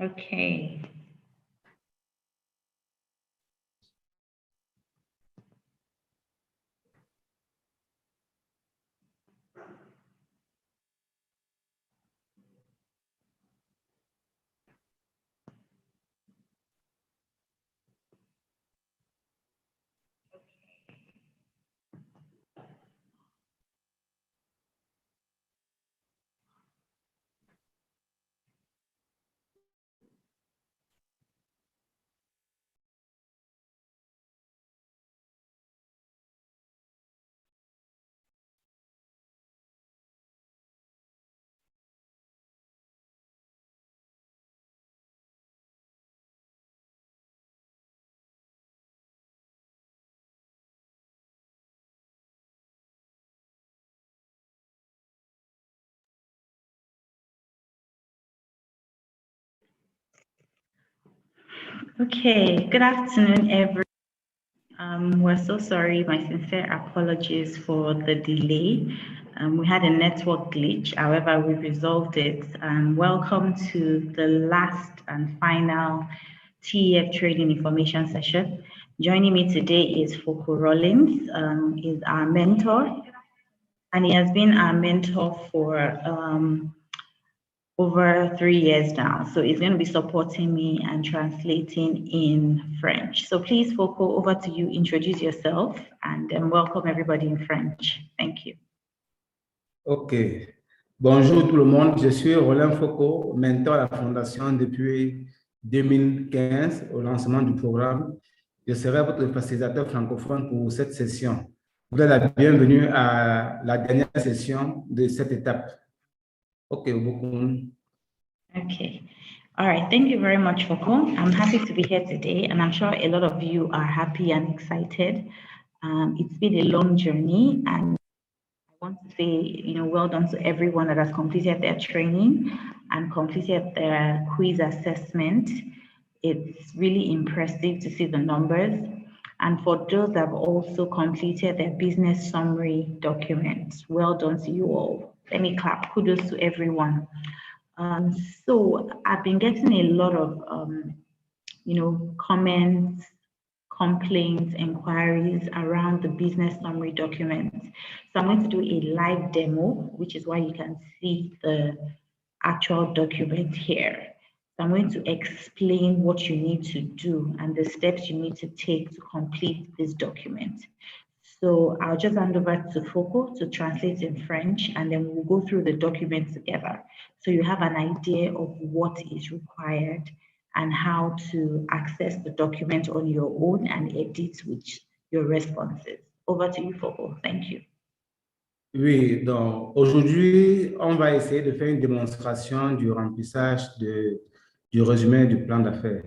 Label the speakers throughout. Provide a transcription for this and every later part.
Speaker 1: Okay. Okay, good afternoon, everyone. We're so sorry, my sincere apologies for the delay. We had a network glitch, however, we resolved it. Welcome to the last and final TEF Trading Information Session. Joining me today is Foko Rollins, is our mentor, and he has been our mentor for over 3 years now. So he's going to be supporting me and translating in French. So please, Foko, over to you. Introduce yourself and welcome everybody in French. Thank you.
Speaker 2: OK. Bonjour tout le monde. Je suis Roland Foko, mentor à la Fondation depuis 2015 au lancement du programme. Je serai votre facilitateur francophone pour cette session. Vous êtes la bienvenue à la dernière session de cette étape. OK, beaucoup.
Speaker 1: Okay. All right. Thank you very much, Foko. I'm happy to be here today, and I'm sure a lot of you are happy and excited. It's been a long journey, and I want to say, well done to everyone that has completed their training and completed their quiz assessment. It's really impressive to see the numbers. And for those that have also completed their business summary documents, well done to you all. Let me clap. Kudos to everyone. So I've been getting a lot of, comments, complaints, inquiries around the business summary documents. So I'm going to do a live demo, which is why you can see the actual document here. So I'm going to explain what you need to do and the steps you need to take to complete this document. So I'll just hand over to Foko to translate in French, and then we'll go through the document together. So you have an idea of what is required and how to access the document on your own and edit with your responses. Over to you, Foko. Thank you.
Speaker 2: Oui, donc aujourd'hui, on va essayer de faire une démonstration du remplissage du résumé du plan d'affaires.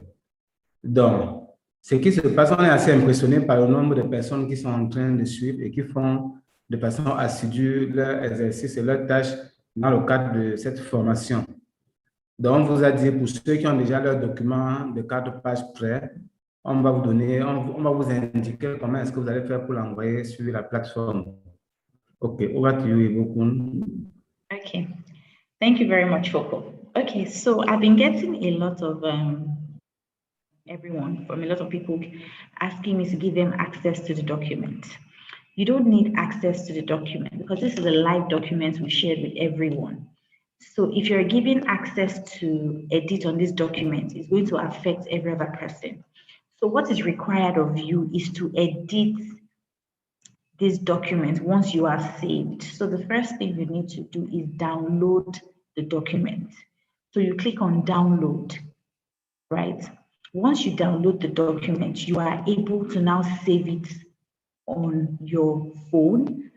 Speaker 2: Donc, ce qui se passe, on est assez impressionné par le nombre de personnes qui sont en train de suivre et qui font de façon assidue leur exercice et leurs tâches dans le cadre de cette formation. Donc, on vous a dit, pour ceux qui ont déjà leur document de 4 pages prêt, on va vous donner, on va vous indiquer comment est-ce que vous allez faire pour l'envoyer sur la plateforme. Okay, over to you, Ibukun.
Speaker 1: Okay, thank you very much, Foko. Okay, so I've been getting a lot of everyone, from a lot of people asking me to give them access to the document. You don't need access to the document because this is a live document we shared with everyone. So if you're giving access to edit on this document, it's going to affect every other person. So what is required of you is to edit this document once you are saved. So the first thing you need to do is download the document. So you click on download, right? Once you download the document, you are able to now save it on your phone,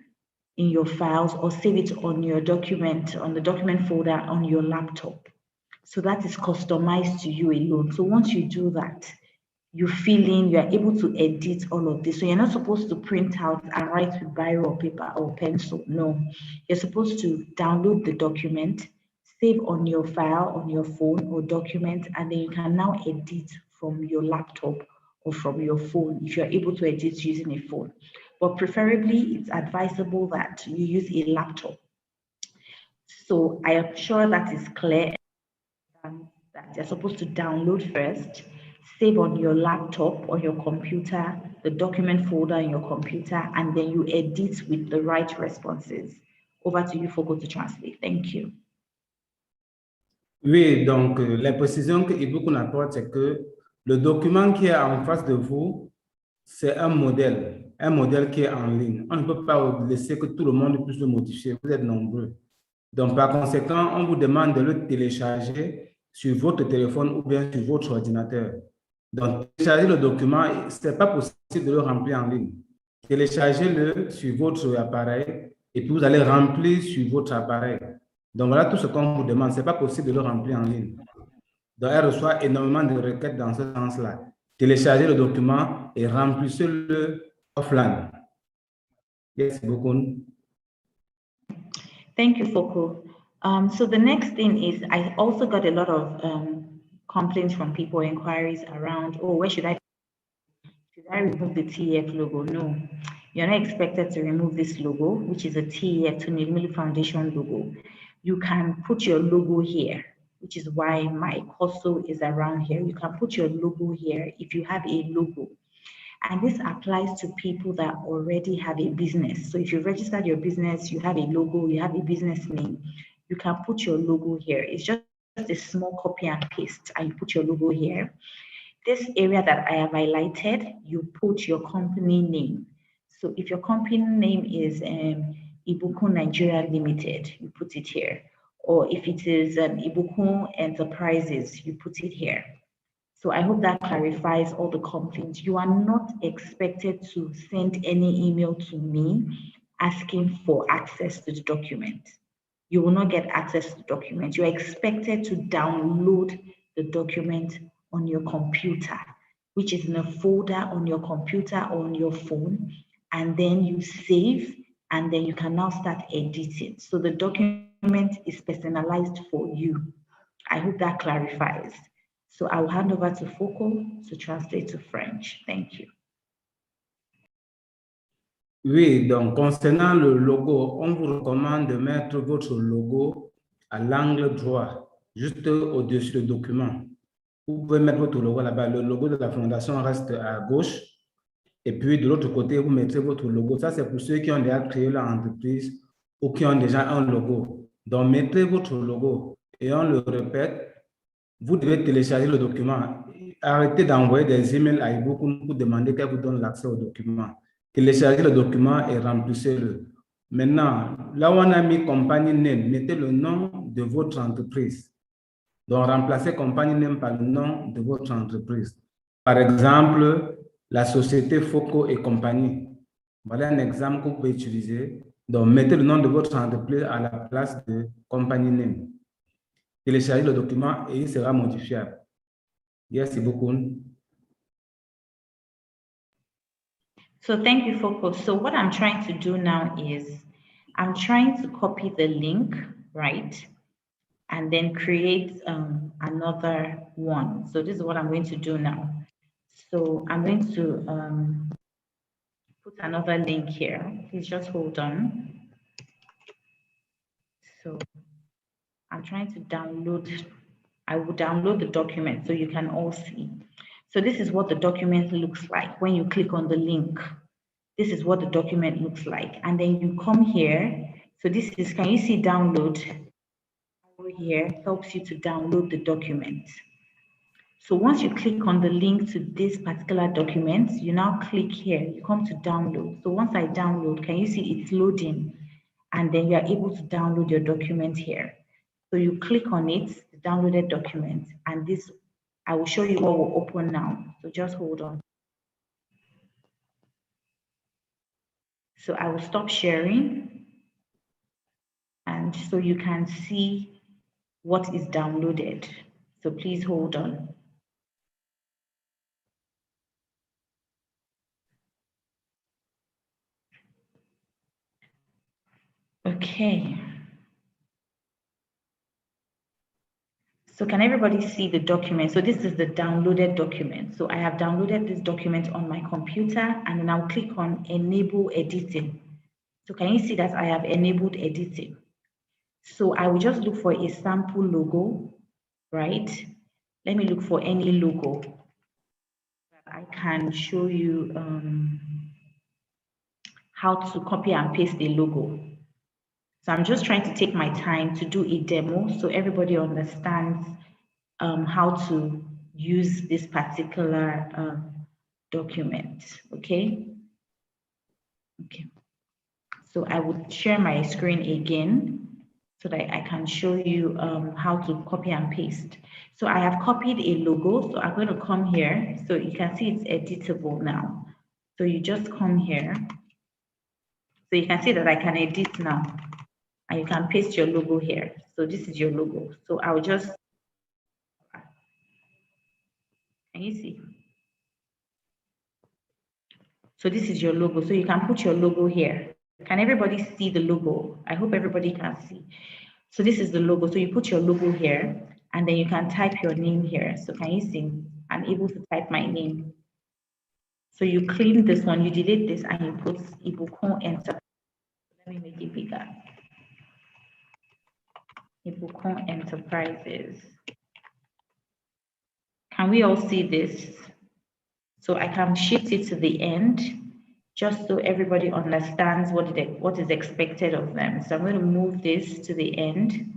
Speaker 1: in your files, or save it on your document, on the document folder on your laptop. So that is customized to you alone. So once you do that, you are able to edit all of this. So you're not supposed to print out and write with biro or paper or pencil. No, you're supposed to download the document, save on your file, on your phone or document, and then you can now edit from your laptop or from your phone if you're able to edit using a phone. But preferably, it's advisable that you use a laptop. So I am sure that is clear. that you're supposed to download first, save on your laptop or your computer, the document folder in your computer, and then you edit with the right responses. Over to you, Fogo, to translate. Thank you.
Speaker 2: Oui, donc les précisions que Ibukun apporte, c'est que le document qui est en face de vous, c'est un modèle qui est en ligne. On ne peut pas laisser que tout le monde puisse le modifier. Vous êtes nombreux. Donc, par conséquent, on vous demande de le télécharger sur votre téléphone ou bien sur votre ordinateur. Donc, télécharger le document, ce n'est pas possible de le remplir en ligne. Téléchargez-le sur votre appareil et puis vous allez remplir sur votre appareil. Donc, voilà tout ce qu'on vous demande. Ce n'est pas possible de le remplir en ligne. Donc, elle reçoit énormément de requêtes dans ce sens-là. Téléchargez le document et remplissez-le offline. Yes, beaucoup.
Speaker 1: Thank you, Foko. So the next thing is, I also got a lot of complaints from people, inquiries around, oh, where should I remove the TEF logo? No, you're not expected to remove this logo, which is a TEF, Tunimili Foundation logo. You can put your logo here, which is why my Corso is around here. You can put your logo here if you have a logo. And this applies to people that already have a business. So if you've registered your business, you have a logo, you have a business name, you can put your logo here. It's just a small copy and paste, and you put your logo here. This area that I have highlighted, you put your company name. So if your company name is Ibukun Nigeria Limited, you put it here. Or if it is Ibukun Enterprises, you put it here. So I hope that clarifies all the complaints. You are not expected to send any email to me asking for access to the document. You will not get access to the document. You're expected to download the document on your computer, which is in a folder on your computer or on your phone, and then you save, and then you can now start editing. So the document is personalized for you. I hope that clarifies. So I'll hand over to Foko to translate to French. Thank you.
Speaker 2: Oui, donc concernant le logo, on vous recommande de mettre votre logo à l'angle droit, juste au-dessus du document. Vous pouvez mettre votre logo là-bas. Le logo de la fondation reste à gauche. Et puis de l'autre côté, vous mettez votre logo. Ça, c'est pour ceux qui ont déjà créé leur entreprise ou qui ont déjà un logo. Donc, mettez votre logo. Et on le répète, vous devez télécharger le document. Arrêtez d'envoyer des emails à Ibukun pour demander qu'elle vous donne l'accès au document. Téléchargez le document et remplissez-le. Maintenant, là où on a mis compagnie name, mettez le nom de votre entreprise. Donc, remplacez compagnie name par le nom de votre entreprise. Par exemple, la société Foco et compagnie. Voilà un exemple que vous pouvez utiliser. Donc, mettez le nom de votre entreprise à la place de compagnie name. Téléchargez le document et il sera modifiable. Merci beaucoup.
Speaker 1: So thank you, Foco. So what I'm trying to do now is I'm trying to copy the link, right? And then create another one. So this is what I'm going to do now. So I'm going to put another link here. Please just hold on. So I'm trying to download. I will download the document so you can all see. So this is what the document looks like when you click on the link. This is what the document looks like. And then you come here. So this is, can you see download? Over here helps you to download the document. So once you click on the link to this particular document, you now click here, you come to download. So once I download, can you see it's loading? And then you are able to download your document here. So you click on it, the downloaded document, and this, I will show you what will open now. So just hold on. So I will stop sharing. And so you can see what is downloaded. So please hold on. Okay. So can everybody see the document? So this is the downloaded document. So I have downloaded this document on my computer, and then I'll click on enable editing. So can you see that I have enabled editing? So I will just look for a sample logo, right? Let me look for any logo. I can show you how to copy and paste a logo. So I'm just trying to take my time to do a demo so everybody understands how to use this particular document, okay? Okay, so I would share my screen again so that I can show you how to copy and paste. So I have copied a logo, so I'm going to come here. So you can see it's editable now. So you just come here. So you can see that I can edit now. And you can paste your logo here. So this is your logo. So I'll just, can you see? So this is your logo. So you can put your logo here. Can everybody see the logo? I hope everybody can see. So this is the logo. So you put your logo here and then you can type your name here. So can you see? I'm able to type my name. So you clean this one, you delete this and you put Ibukun Enterprise. Let me make it bigger. Ibukun Enterprises. Can we all see this? So I can shift it to the end just so everybody understands what is expected of them. So I'm going to move this to the end.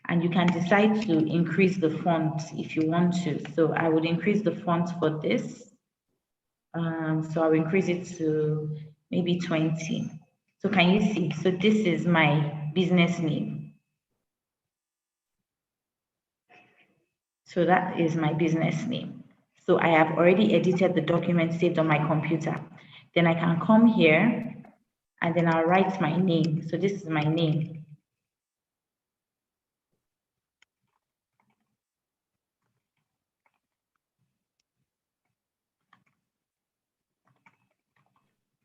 Speaker 1: And you can decide to increase the font if you want to. So I would increase the font for this. So I'll increase it to maybe 20. So can you see? So this is my business name. So that is my business name. So I have already edited the document saved on my computer. Then I can come here and then I'll write my name. So this is my name.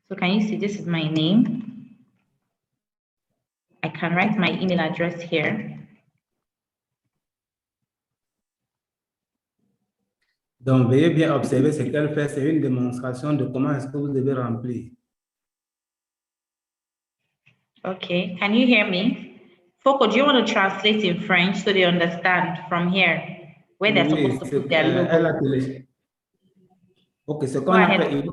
Speaker 1: So can you see this is my name? I can write my email address here.
Speaker 2: Donc, veuillez bien observer ce qu'elle fait, c'est une démonstration de comment est-ce que vous devez remplir.
Speaker 1: Okay, can you hear me? Foco, do you want to translate in French so they understand from here where they're supposed to put their logo?
Speaker 2: Ok, ce qu'on a fait,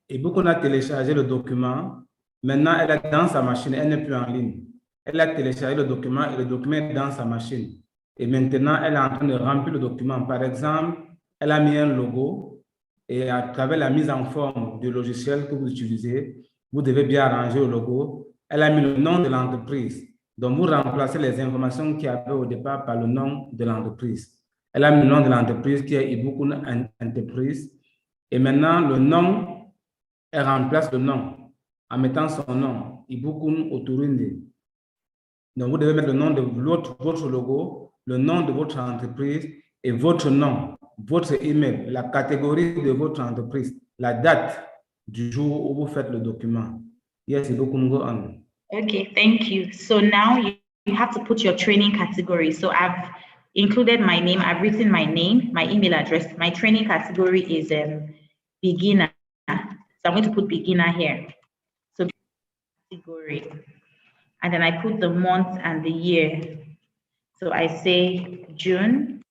Speaker 2: Ibukun a téléchargé le document. Maintenant, elle est dans sa machine, elle n'est plus en ligne. Elle a téléchargé le document et le document est dans sa machine. Et maintenant, elle est en train de remplir le document. Par exemple, elle a mis un logo et à travers la mise en forme du logiciel que vous utilisez, vous devez bien arranger le logo. Elle a mis le nom de l'entreprise. Donc, vous remplacez les informations qu'il y avait au départ par le nom de l'entreprise. Elle a mis le nom de l'entreprise qui est Ibukun Enterprise. Et maintenant, le nom, elle remplace le nom en mettant son nom, Ibukun Oturinde. Donc, vous devez mettre le nom de votre logo, le nom de votre entreprise et votre nom, votre email, la catégorie de votre entreprise, la date du jour où vous faites le document. Yes, Ibukun, go on.
Speaker 1: Okay, thank you. So now you have to put your training category. So I've included my name, I've written my name, my email address. My training category is beginner. So I'm going to put beginner here. So category. And then I put the month and the year. So I say June,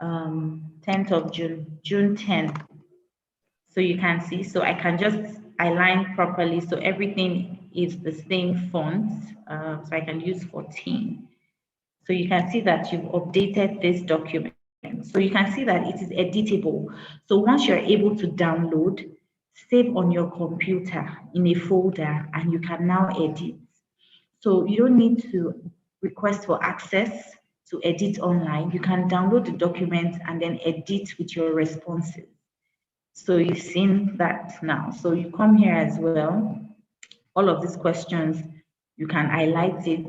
Speaker 1: 10th of June, June 10th. So you can see, so I can just align properly. So everything is the same font. So I can use 14. So you can see that you've updated this document. So you can see that it is editable. So once you're able to download, save on your computer in a folder, and you can now edit. So you don't need to request for access to edit online. You can download the document and then edit with your responses. So you've seen that now. So you come here as well. All of these questions, you can highlight it,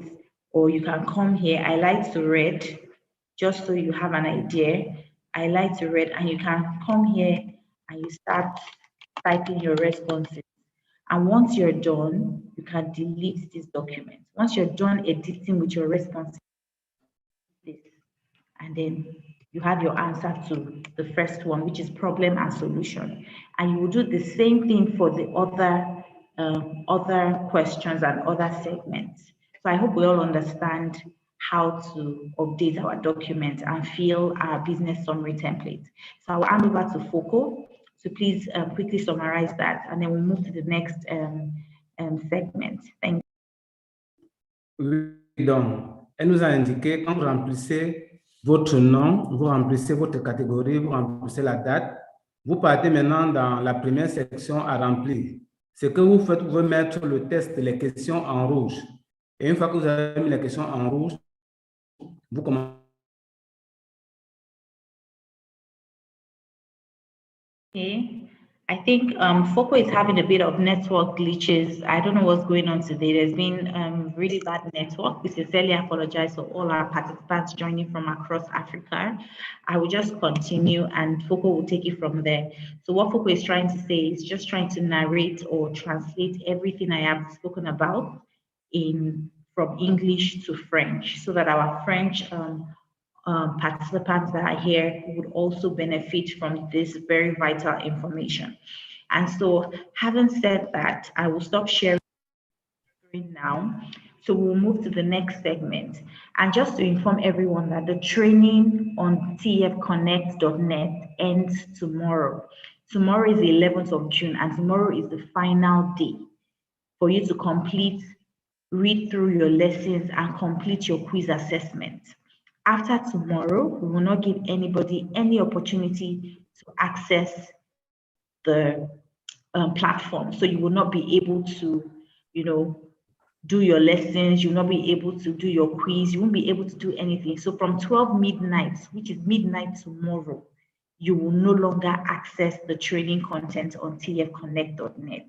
Speaker 1: or you can come here, highlight to red, just so you have an idea. Highlight to red, and you can come here and you start typing your responses. And once you're done, you can delete this document. Once you're done editing with your responses, and then you have your answer to the first one, which is problem and solution. And you will do the same thing for the other questions and other segments. So I hope we all understand how to update our document and fill our business summary template. So I'll hand over to Foko to please quickly summarize that, and then we'll move to the next segment. Thank
Speaker 2: you. Oui, donc, elle nous a indiqué quand vous remplissez votre nom, vous remplissez votre catégorie, vous remplissez la date, vous partez maintenant dans la première section à remplir. Ce que vous faites, vous pouvez mettre le test, les questions en rouge. Et une fois que vous avez mis les questions en rouge, vous commencez.
Speaker 1: Okay. I think Foko is having a bit of network glitches. I don't know what's going on today. There's been really bad network. We sincerely apologize for all our participants joining from across Africa. I will just continue and Foko will take it from there. So what Foko is trying to say is just trying to narrate or translate everything I have spoken about from English to French so that our French participants that are here would also benefit from this very vital information. And so having said that, I will stop sharing now. So we'll move to the next segment. And just to inform everyone that the training on tfconnect.net ends tomorrow. Tomorrow is the 11th of June, and tomorrow is the final day for you to complete, read through your lessons and complete your quiz assessment. After tomorrow, we will not give anybody any opportunity to access the platform. So you will not be able to, do your lessons. You will not be able to do your quiz. You won't be able to do anything. So from 12 midnight, which is midnight tomorrow, you will no longer access the training content on tfconnect.net.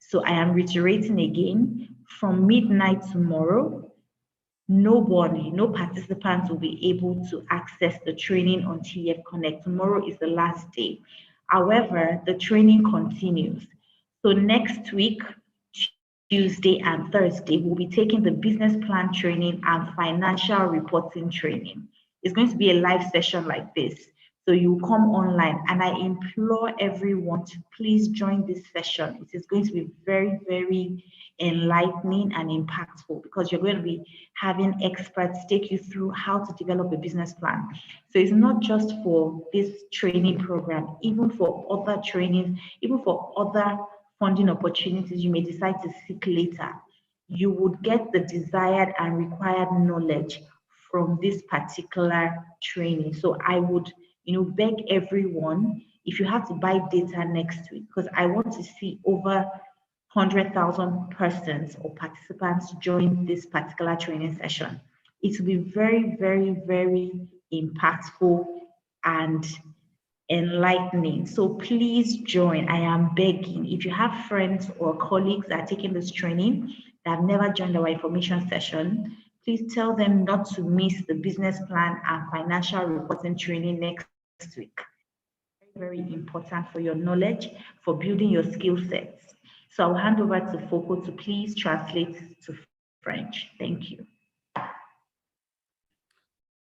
Speaker 1: So I am reiterating again, from midnight tomorrow, nobody, no participants will be able to access the training on TEF Connect. Tomorrow is the last day. However, the training continues. So next week, Tuesday and Thursday, we'll be taking the business plan training and financial reporting training. It's going to be a live session like this. So you come online, and I implore everyone to please join this session. It is going to be very, very enlightening and impactful because you're going to be having experts take you through how to develop a business plan. So it's not just for this training program, even for other trainings, even for other funding opportunities you may decide to seek later, you would get the desired and required knowledge from this particular training. So I would beg everyone, if you have to buy data next week, because I want to see over 100,000 persons or participants join this particular training session. It will be very, very, very impactful and enlightening. So please join. I am begging. If you have friends or colleagues that are taking this training that have never joined our information session, please tell them not to miss the business plan and financial reporting training next week. Very, very important for your knowledge, for building your skill sets. So I'll hand over to Foko to please translate to French. Thank you.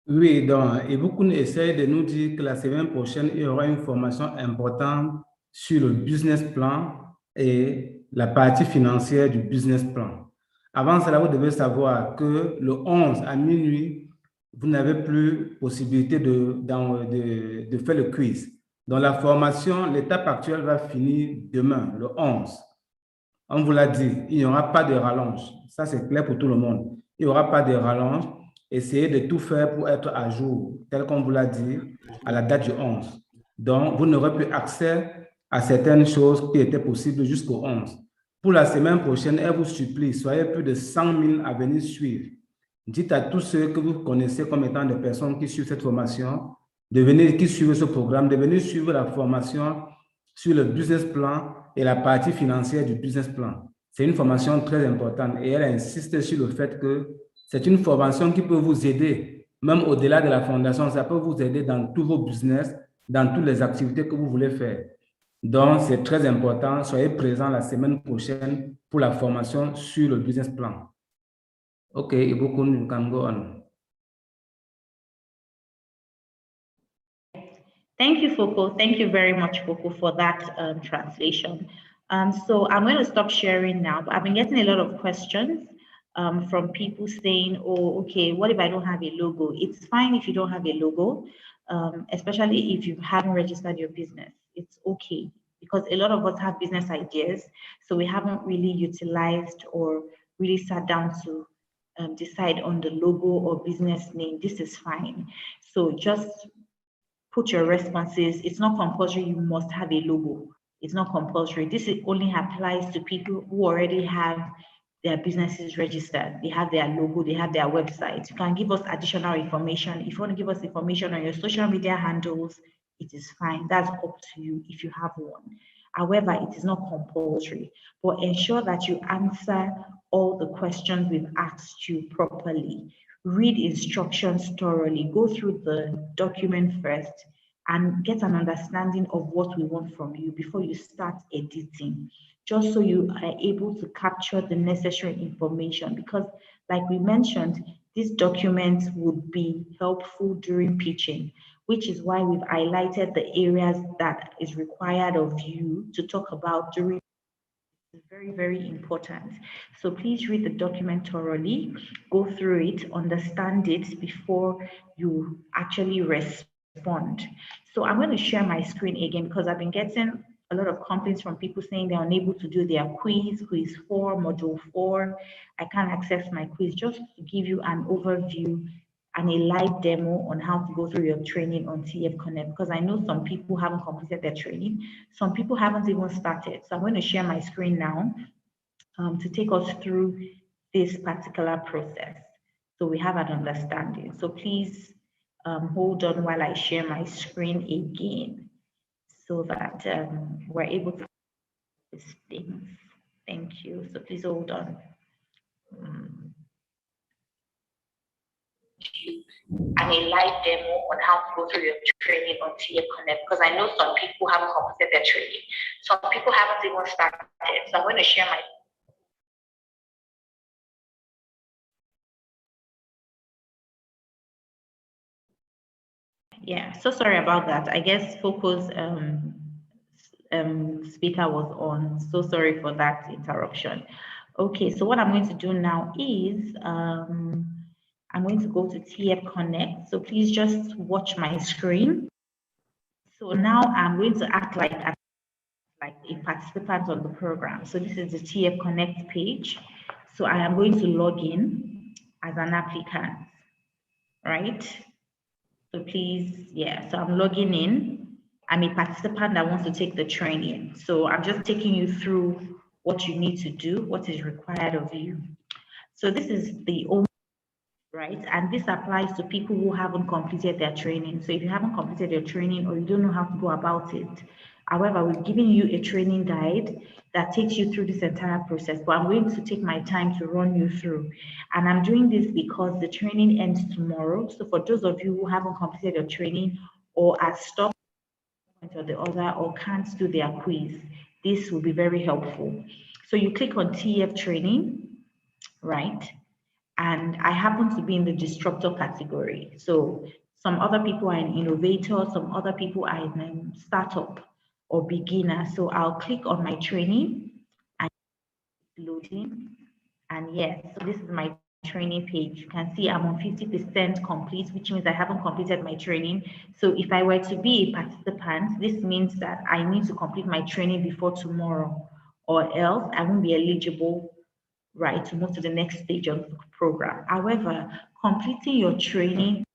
Speaker 2: Oui, donc, et beaucoup essayent de nous dire que la semaine prochaine, il y aura une formation importante sur le business plan et la partie financière du business plan. Avant cela, vous devez savoir que le 11 à minuit, vous n'avez plus possibilité de faire le quiz. Dans la formation, l'étape actuelle va finir demain, le 11. On vous l'a dit, il n'y aura pas de rallonge. Ça, c'est clair pour tout le monde. Il n'y aura pas de rallonge. Essayez de tout faire pour être à jour, tel qu'on vous l'a dit, à la date du 11. Donc, vous n'aurez plus accès à certaines choses qui étaient possibles jusqu'au 11. Pour la semaine prochaine, elle vous supplie, soyez plus de 100 000 à venir suivre. Dites à tous ceux que vous connaissez comme étant des personnes qui suivent cette formation, qui suivent ce programme, de venir suivre la formation sur le business plan et la partie financière du business plan. C'est une formation très importante et elle insiste sur le fait que c'est une formation qui peut vous aider, même au-delà de la fondation, ça peut vous aider dans tous vos business, dans toutes les activités que vous voulez faire. Donc, c'est très important. Soyez présents la semaine prochaine pour la formation sur le business plan. OK, Ibukun, you can go on.
Speaker 1: Thank you, Foko. Thank you very much, Foko, for that translation. So I'm going to stop sharing now, but I've been getting a lot of questions from people saying, oh, okay, what if I don't have a logo? It's fine if you don't have a logo, especially if you haven't registered your business. It's okay, because a lot of us have business ideas, so we haven't really utilized or really sat down to decide on the logo or business name. This is fine. So just put your responses. It's not compulsory you must have a logo. It's not compulsory. This only applies to people who already have their businesses registered. They have their logo, they have their website. You can give us additional information. If you want to give us information on your social media handles, it is fine. That's up to you if you have one. However, it is not compulsory, but ensure that you answer all the questions we've asked you properly. Read instructions thoroughly, go through the document first, and get an understanding of what we want from you before you start editing, just so you are able to capture the necessary information. Because, like we mentioned, these documents would be helpful during pitching, which is why we've highlighted the areas that is required of you to talk about during. It's very, very important. So please read the document thoroughly, go through it, understand it before you actually respond. So I'm going to share my screen again because I've been getting a lot of complaints from people saying they're unable to do their quiz 4, module 4. I can't access my quiz. Just to give you an overview and a live demo on how to go through your training on TEF Connect, because I know some people haven't completed their training. Some people haven't even started. So I'm going to share my screen now to take us through this particular process, so we have an understanding. So please hold on while I share my screen again so that we're able to do these things. Thank you. So please hold on. And a live demo on how to go through your training on TEF Connect, because I know some people haven't completed their training. Some people haven't even started. So I'm going to share my. Yeah, so sorry about that. I guess Foco's speaker was on. So sorry for that interruption. Okay, so what I'm going to do now is I'm going to go to TEF Connect. So please just watch my screen. So now I'm going to act like a participant on the program. So this is the TEF Connect page. So I am going to log in as an applicant, right? So please, yeah, so I'm logging in. I'm a participant that wants to take the training. So I'm just taking you through what you need to do, what is required of you. So this is the right? And this applies to people who haven't completed their training. So if you haven't completed your training or you don't know how to go about it, however, we've given you a training guide that takes you through this entire process, but I'm going to take my time to run you through. And I'm doing this because the training ends tomorrow. So for those of you who haven't completed your training or are stuck or the other or can't do their quiz, this will be very helpful. So you click on TEF training, right? And I happen to be in the disruptor category. So some other people are an innovator, some other people are in startup or beginner. So I'll click on my training and loading. And yes, so this is my training page. You can see I'm on 50% complete, which means I haven't completed my training. So if I were to be a participant, this means that I need to complete my training before tomorrow, or else I won't be eligible, right, to move to the next stage of the program. However, completing your training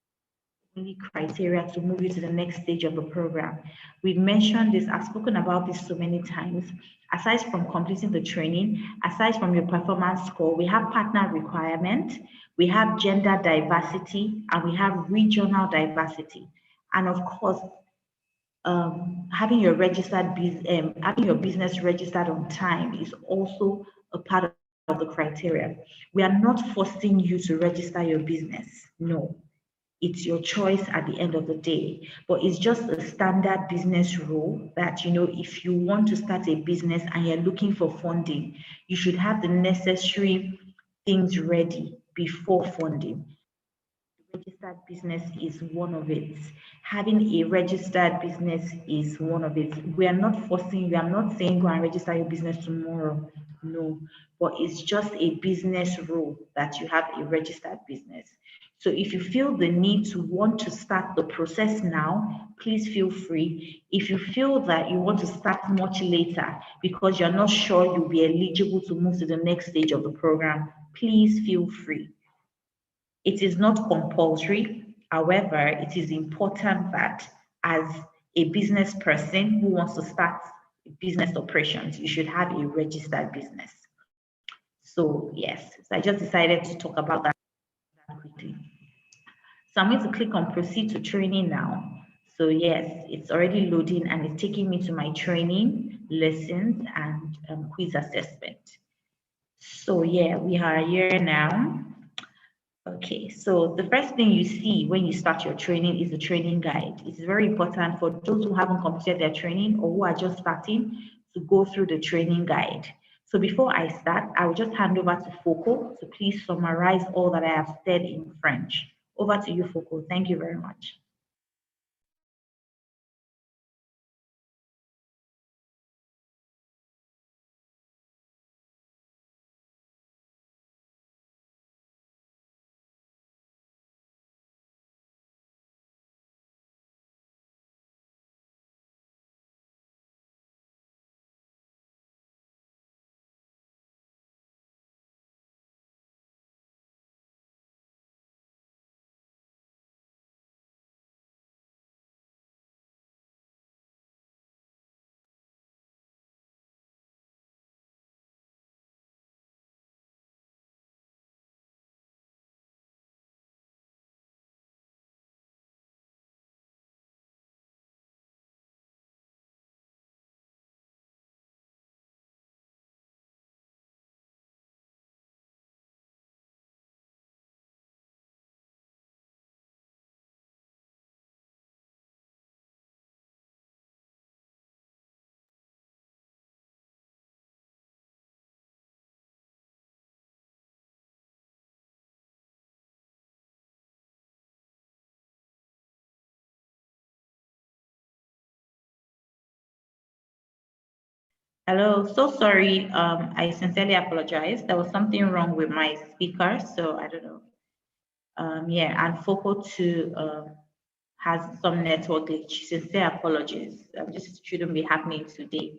Speaker 1: only criteria to move you to the next stage of the program. We've mentioned this, I've spoken about this so many times. Aside from completing the training, aside from your performance score, we have partner requirement, we have gender diversity, and we have regional diversity. And of course, having your having your business registered on time is also a part of the criteria. We are not forcing you to register your business. No, it's your choice at the end of the day. But it's just a standard business rule that, you know, if you want to start a business and you're looking for funding, you should have the necessary things ready before funding. registered business is one of it. Having a registered business is one of it. We are not forcing you. I'm not saying go and register your business tomorrow. No, but it's just a business rule that you have a registered business. So if you feel the need to want to start the process now, please feel free. If you feel that you want to start much later because you're not sure you'll be eligible to move to the next stage of the program, please feel free. It is not compulsory. However, it is important that as a business person who wants to start business operations, you should have a registered business. So yes, so I just decided to talk about that quickly. So I'm going to click on proceed to training now. So yes, it's already loading and it's taking me to my training, lessons, and quiz assessment. So yeah, we are here now. Okay, so the first thing you see when you start your training is the training guide. It's very important for those who haven't completed their training or who are just starting to go through the training guide. So before I start, I will just hand over to Foko to please summarize all that I have said in French. Over to you, Foko. Thank you very much. Hello, so sorry. I sincerely apologize. There was something wrong with my speaker, so I don't know. Yeah, and Foco too has some network glitch. Sincere apologies. This shouldn't be happening today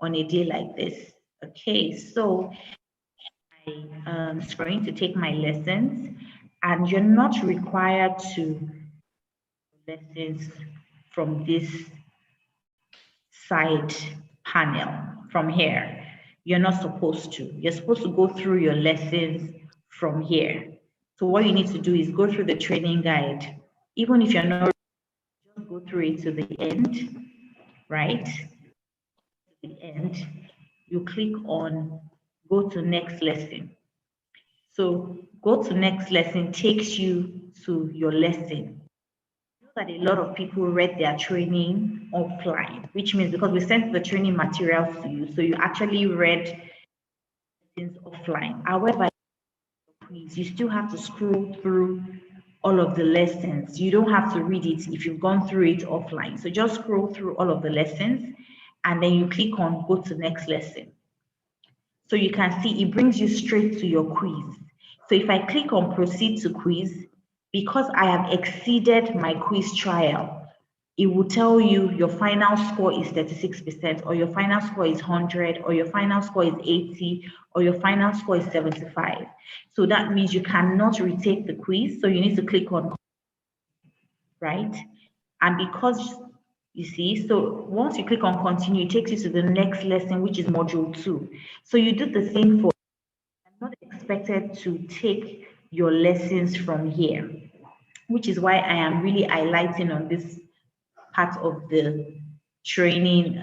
Speaker 1: on a day like this. Okay, so I'm going to take my lessons, and you're not required to lessons from this side panel from here. You're not supposed to. You're supposed to go through your lessons from here. So what you need to do is go through the training guide. Even if you're not, just go through it to the end, right? To the end, you click on go to next lesson. So go to next lesson takes you to your lesson. That a lot of people read their training offline, which means because we sent the training materials to you, so you actually read things offline. However, you still have to scroll through all of the lessons. You don't have to read it if you've gone through it offline. So just scroll through all of the lessons and then you click on go to next lesson. So you can see it brings you straight to your quiz. So if I click on proceed to quiz, because I have exceeded my quiz trial, it will tell you your final score is 36%, or your final score is 100, or your final score is 80, or your final score is 75. So that means you cannot retake the quiz. So you need to click on, right? And because you see, so once you click on continue, it takes you to the next lesson, which is module 2. So you do the same for, I'm not expected to take your lessons from here, which is why I am really highlighting on this part of the training,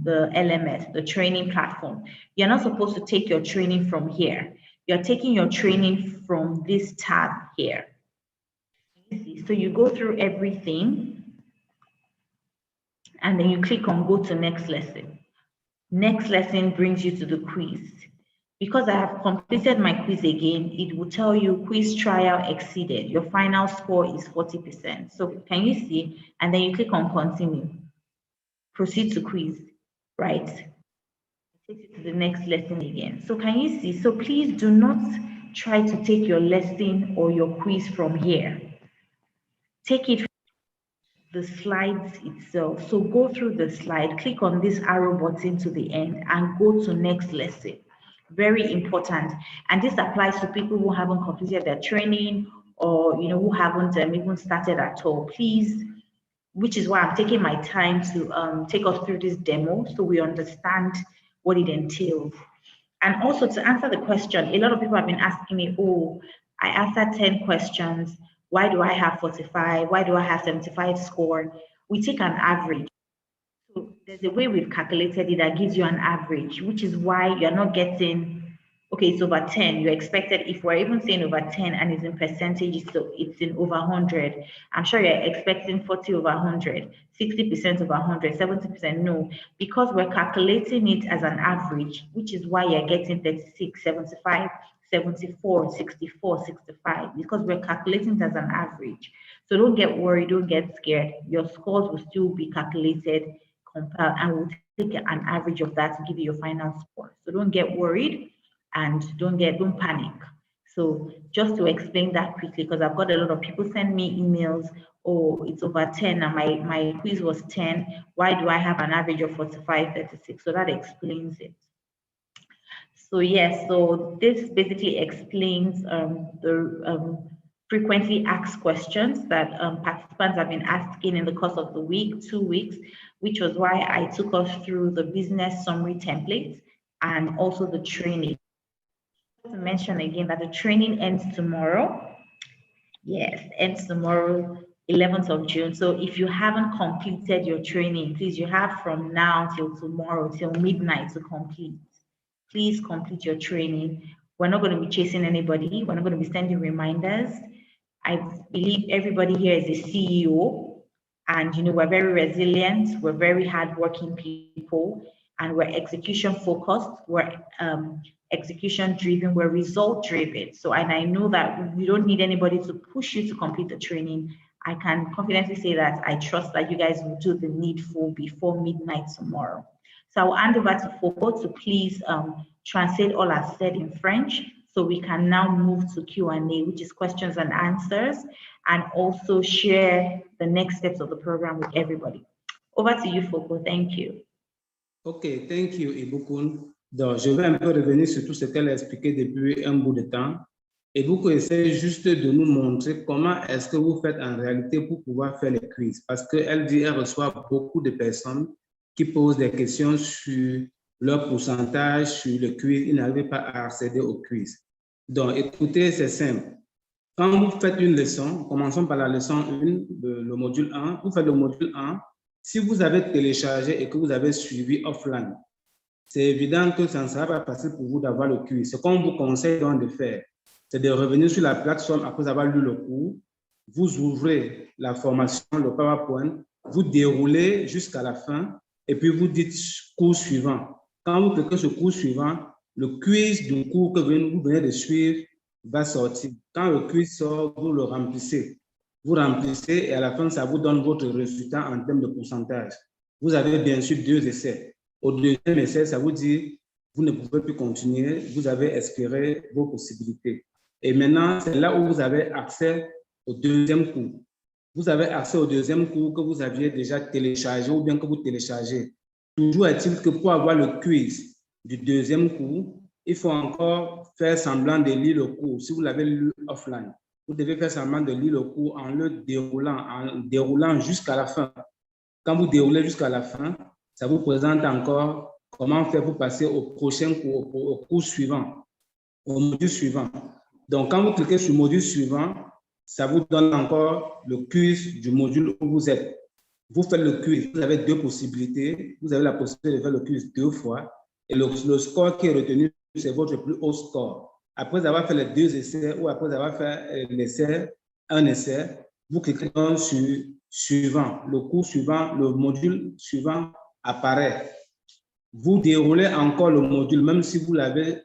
Speaker 1: the LMS, the training platform. You're not supposed to take your training from here. You're taking your training from this tab here. So you go through everything and then you click on go to next lesson. Next lesson brings you to the quiz. Because I have completed my quiz again, it will tell you quiz trial exceeded. Your final score is 40%. So can you see? And then you click on continue. Proceed to quiz, right? Take you to the next lesson again. So can you see? So please do not try to take your lesson or your quiz from here. Take it the slides itself. So go through the slide, click on this arrow button to the end and go to next lesson. Very important. And this applies to people who haven't completed their training or who haven't even started at all. Please, which is why I'm taking my time to take us through this demo so we understand what it entails. And also to answer the question, a lot of people have been asking me, oh, I answered 10 questions. Why do I have 45? Why do I have 75 score? We take an average. So there's a way we've calculated it that gives you an average, which is why you're not getting, okay, it's over 10. You expected, if we're even saying over 10 and it's in percentage, so it's in over 100. I'm sure you're expecting 40 over 100, 60% over 100, 70%. No, because we're calculating it as an average, which is why you're getting 36, 75, 74, 64, 65, because we're calculating it as an average. So don't get worried, don't get scared. Your scores will still be calculated, compiled, and we'll take an average of that to give you your final score. So don't get worried and don't panic. So just to explain that quickly, because I've got a lot of people send me emails, oh, it's over 10 and my quiz was 10. Why do I have an average of 45, 36? So that explains it. So yes, so this basically explains the frequently asked questions that participants have been asking in the course of the week, 2 weeks, which was why I took us through the business summary template and also the training. To mention again that the training ends tomorrow. Yes, ends tomorrow, 11th of June. So if you haven't completed your training, please, you have from now till tomorrow, till midnight to complete. Please complete your training. We're not going to be chasing anybody. We're not going to be sending reminders. I believe everybody here is a CEO, and we're very resilient. We're very hardworking people, and we're execution focused. We're execution driven. We're result driven. So, and I know that we don't need anybody to push you to complete the training. I can confidently say that I trust that you guys will do the needful before midnight tomorrow. So I'll hand over to Foko to please translate all I've said in French, so we can now move to Q&A, which is questions and answers, and also share the next steps of the program with everybody. Over to you, Foko. Thank you.
Speaker 2: OK, thank you, Ibukun. Donc, je vais un peu revenir sur tout ce qu'elle a expliqué depuis un bout de temps. Ibukun essaie juste de nous montrer comment est-ce que vous faites en réalité pour pouvoir faire les quiz. Parce qu'elle dit qu'elle reçoit beaucoup de personnes qui posent des questions sur leur pourcentage, sur le quiz. Ils n'arrivent pas à accéder au quiz. Donc, écoutez, c'est simple. Quand vous faites une leçon, commençons par la leçon 1, le module 1. Vous faites le module 1. Si vous avez téléchargé et que vous avez suivi offline, c'est évident que ça ne sera pas facile pour vous d'avoir le quiz. Ce qu'on vous conseille donc de faire, c'est de revenir sur la plateforme après avoir lu le cours. Vous ouvrez la formation, le PowerPoint, vous déroulez jusqu'à la fin et puis vous dites cours suivant. Quand vous cliquez sur cours suivant, le quiz du cours que vous venez de suivre va sortir. Quand le quiz sort, vous le remplissez. Vous remplissez et à la fin, ça vous donne votre résultat en termes de pourcentage. Vous avez bien sûr 2 essais. Au deuxième essai, ça vous dit vous ne pouvez plus continuer, vous avez expiré vos possibilités. Et maintenant, c'est là où vous avez accès au deuxième cours. Vous avez accès au deuxième cours que vous aviez déjà téléchargé ou bien que vous téléchargez. Toujours est-il que pour avoir le quiz du deuxième cours, il faut encore faire semblant de lire le cours. Si vous l'avez lu offline, vous devez faire semblant de lire le cours en le déroulant jusqu'à la fin. Quand vous déroulez jusqu'à la fin, ça vous présente encore comment faire pour passer au prochain cours, au cours suivant, au module suivant. Donc, quand vous cliquez sur le module suivant, ça vous donne encore le quiz du module où vous êtes. Vous faites le quiz, vous avez 2 possibilités. Vous avez la possibilité de faire le quiz 2 fois. Et le score qui est retenu, c'est votre plus haut score. Après avoir fait les 2 essais ou après avoir fait un essai, vous cliquez donc sur suivant. Le cours suivant, le module suivant apparaît. vous déroulez encore le module, même si vous avez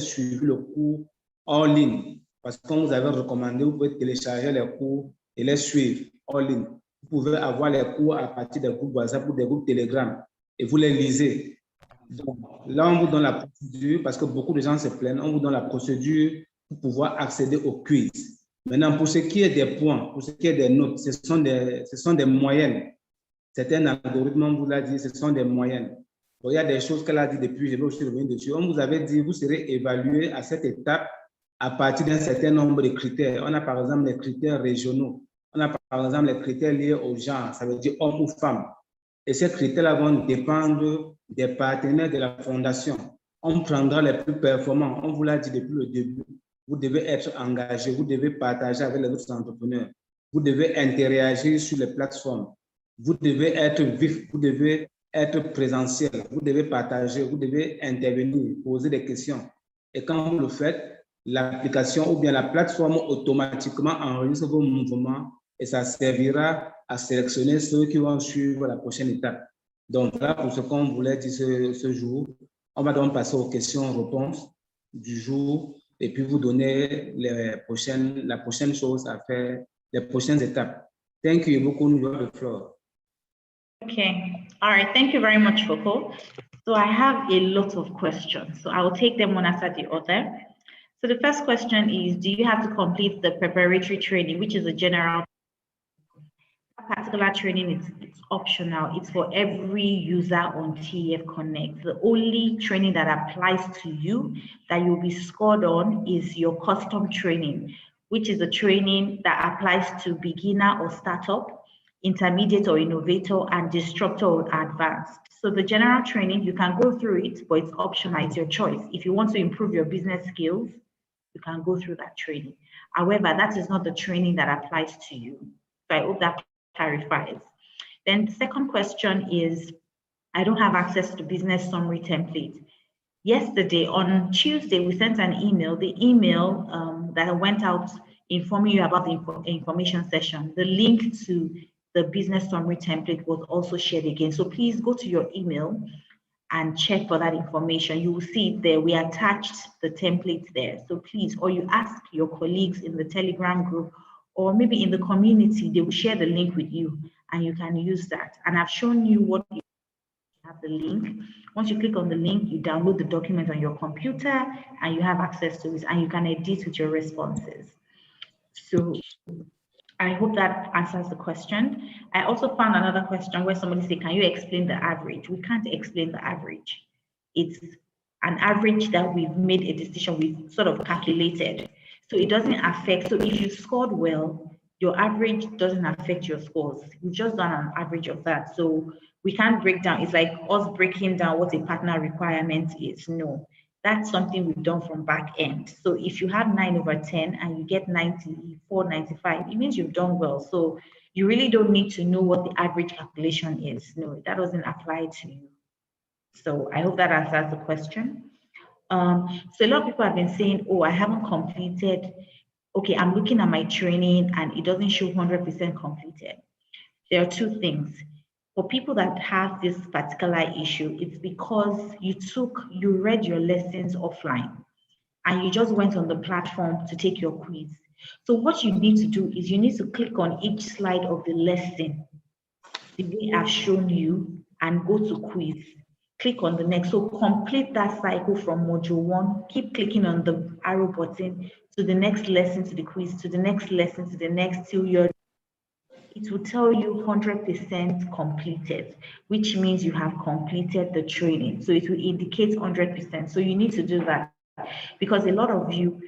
Speaker 2: suivi le cours en ligne. Parce qu'on vous avait recommandé, vous pouvez télécharger les cours et les suivre en ligne. Vous pouvez avoir les cours à partir des groupes WhatsApp ou des groupes Telegram et vous les lisez. Donc, là, on vous donne la procédure parce que beaucoup de gens se plaignent. On vous donne la procédure pour pouvoir accéder au quiz. Maintenant, pour ce qui est des points, pour ce qui est des notes, ce sont des moyennes. C'est un algorithme, on vous l'a dit, ce sont des moyennes. Donc, il y a des choses qu'elle a dit depuis, je vais aussi revenir dessus. On vous avait dit, vous serez évalué à cette étape à partir d'un certain nombre de critères. On a par exemple les critères régionaux. On a par exemple les critères liés au genre, ça veut dire homme ou femme. Et ces critères-là vont dépendre des partenaires de la fondation. On prendra les plus performants. On vous l'a dit depuis le début. Vous devez être engagé, vous devez partager avec les autres entrepreneurs. Vous devez interagir sur les plateformes. Vous devez être vif, vous devez être présentiel, vous devez partager, vous devez intervenir, poser des questions. Et quand vous le faites, l'application ou bien la plateforme automatiquement enregistre vos mouvements et ça servira à sélectionner ceux qui vont suivre la prochaine étape. Donc là, pour ce qu'on voulait dire ce jour, on va donc passer aux questions-réponses du jour et puis vous donner la prochaine chose à faire, les prochaines étapes. Thank you beaucoup, nous avons le floor.
Speaker 1: Okay. All right. Thank you very much, Foko. So I have a lot of questions. So I will take them one after the other. So the first question is, do you have to complete the preparatory training, which is a general? That particular training, it's optional. It's for every user on TEF Connect. The only training that applies to you that you'll be scored on is your custom training, which is a training that applies to beginner or startup, intermediate or innovator, and disruptor or advanced. So the general training, you can go through it, but it's optional, it's your choice. If you want to improve your business skills, you can go through that training. However, that is not the training that applies to you. So I hope that clarifies. Then the second question is, I don't have access to business summary template. Yesterday, on Tuesday, we sent an email, the email that went out informing you about the information session. The link to the business summary template was also shared again. So please go to your email and check for that information. You will see it there. We attached the template there. So please, or you ask your colleagues in the Telegram group, or maybe in the community, they will share the link with you and you can use that. And I've shown you what you have the link. Once you click on the link, you download the document on your computer and you have access to it and you can edit with your responses. So I hope that answers the question. I also found another question where somebody said, can you explain the average? We can't explain the average. It's an average that we've made a decision, we've sort of calculated. So it doesn't affect, so if you scored well, your average doesn't affect your scores. We've just done an average of that. So we can't break down, it's like us breaking down what a partner requirement is. No, that's something we've done from back end. So if you have 9/10 and you get 94, 95, it means you've done well. So you really don't need to know what the average calculation is. No, that doesn't apply to you. So I hope that answers the question. So a lot of people have been saying, oh, I haven't completed. Okay, I'm looking at my training and it doesn't show 100% completed. There are two things. For people that have this particular issue, it's because you read your lessons offline and you just went on the platform to take your quiz. So what you need to do is you need to click on each slide of the lesson, the way I've shown you, and go to quiz. Click on the next. So complete that cycle from module 1. Keep clicking on the arrow button to the next lesson, to the quiz, to the next lesson, to the next, till you're. It will tell you 100% completed, which means you have completed the training. So it will indicate 100%. So you need to do that because a lot of you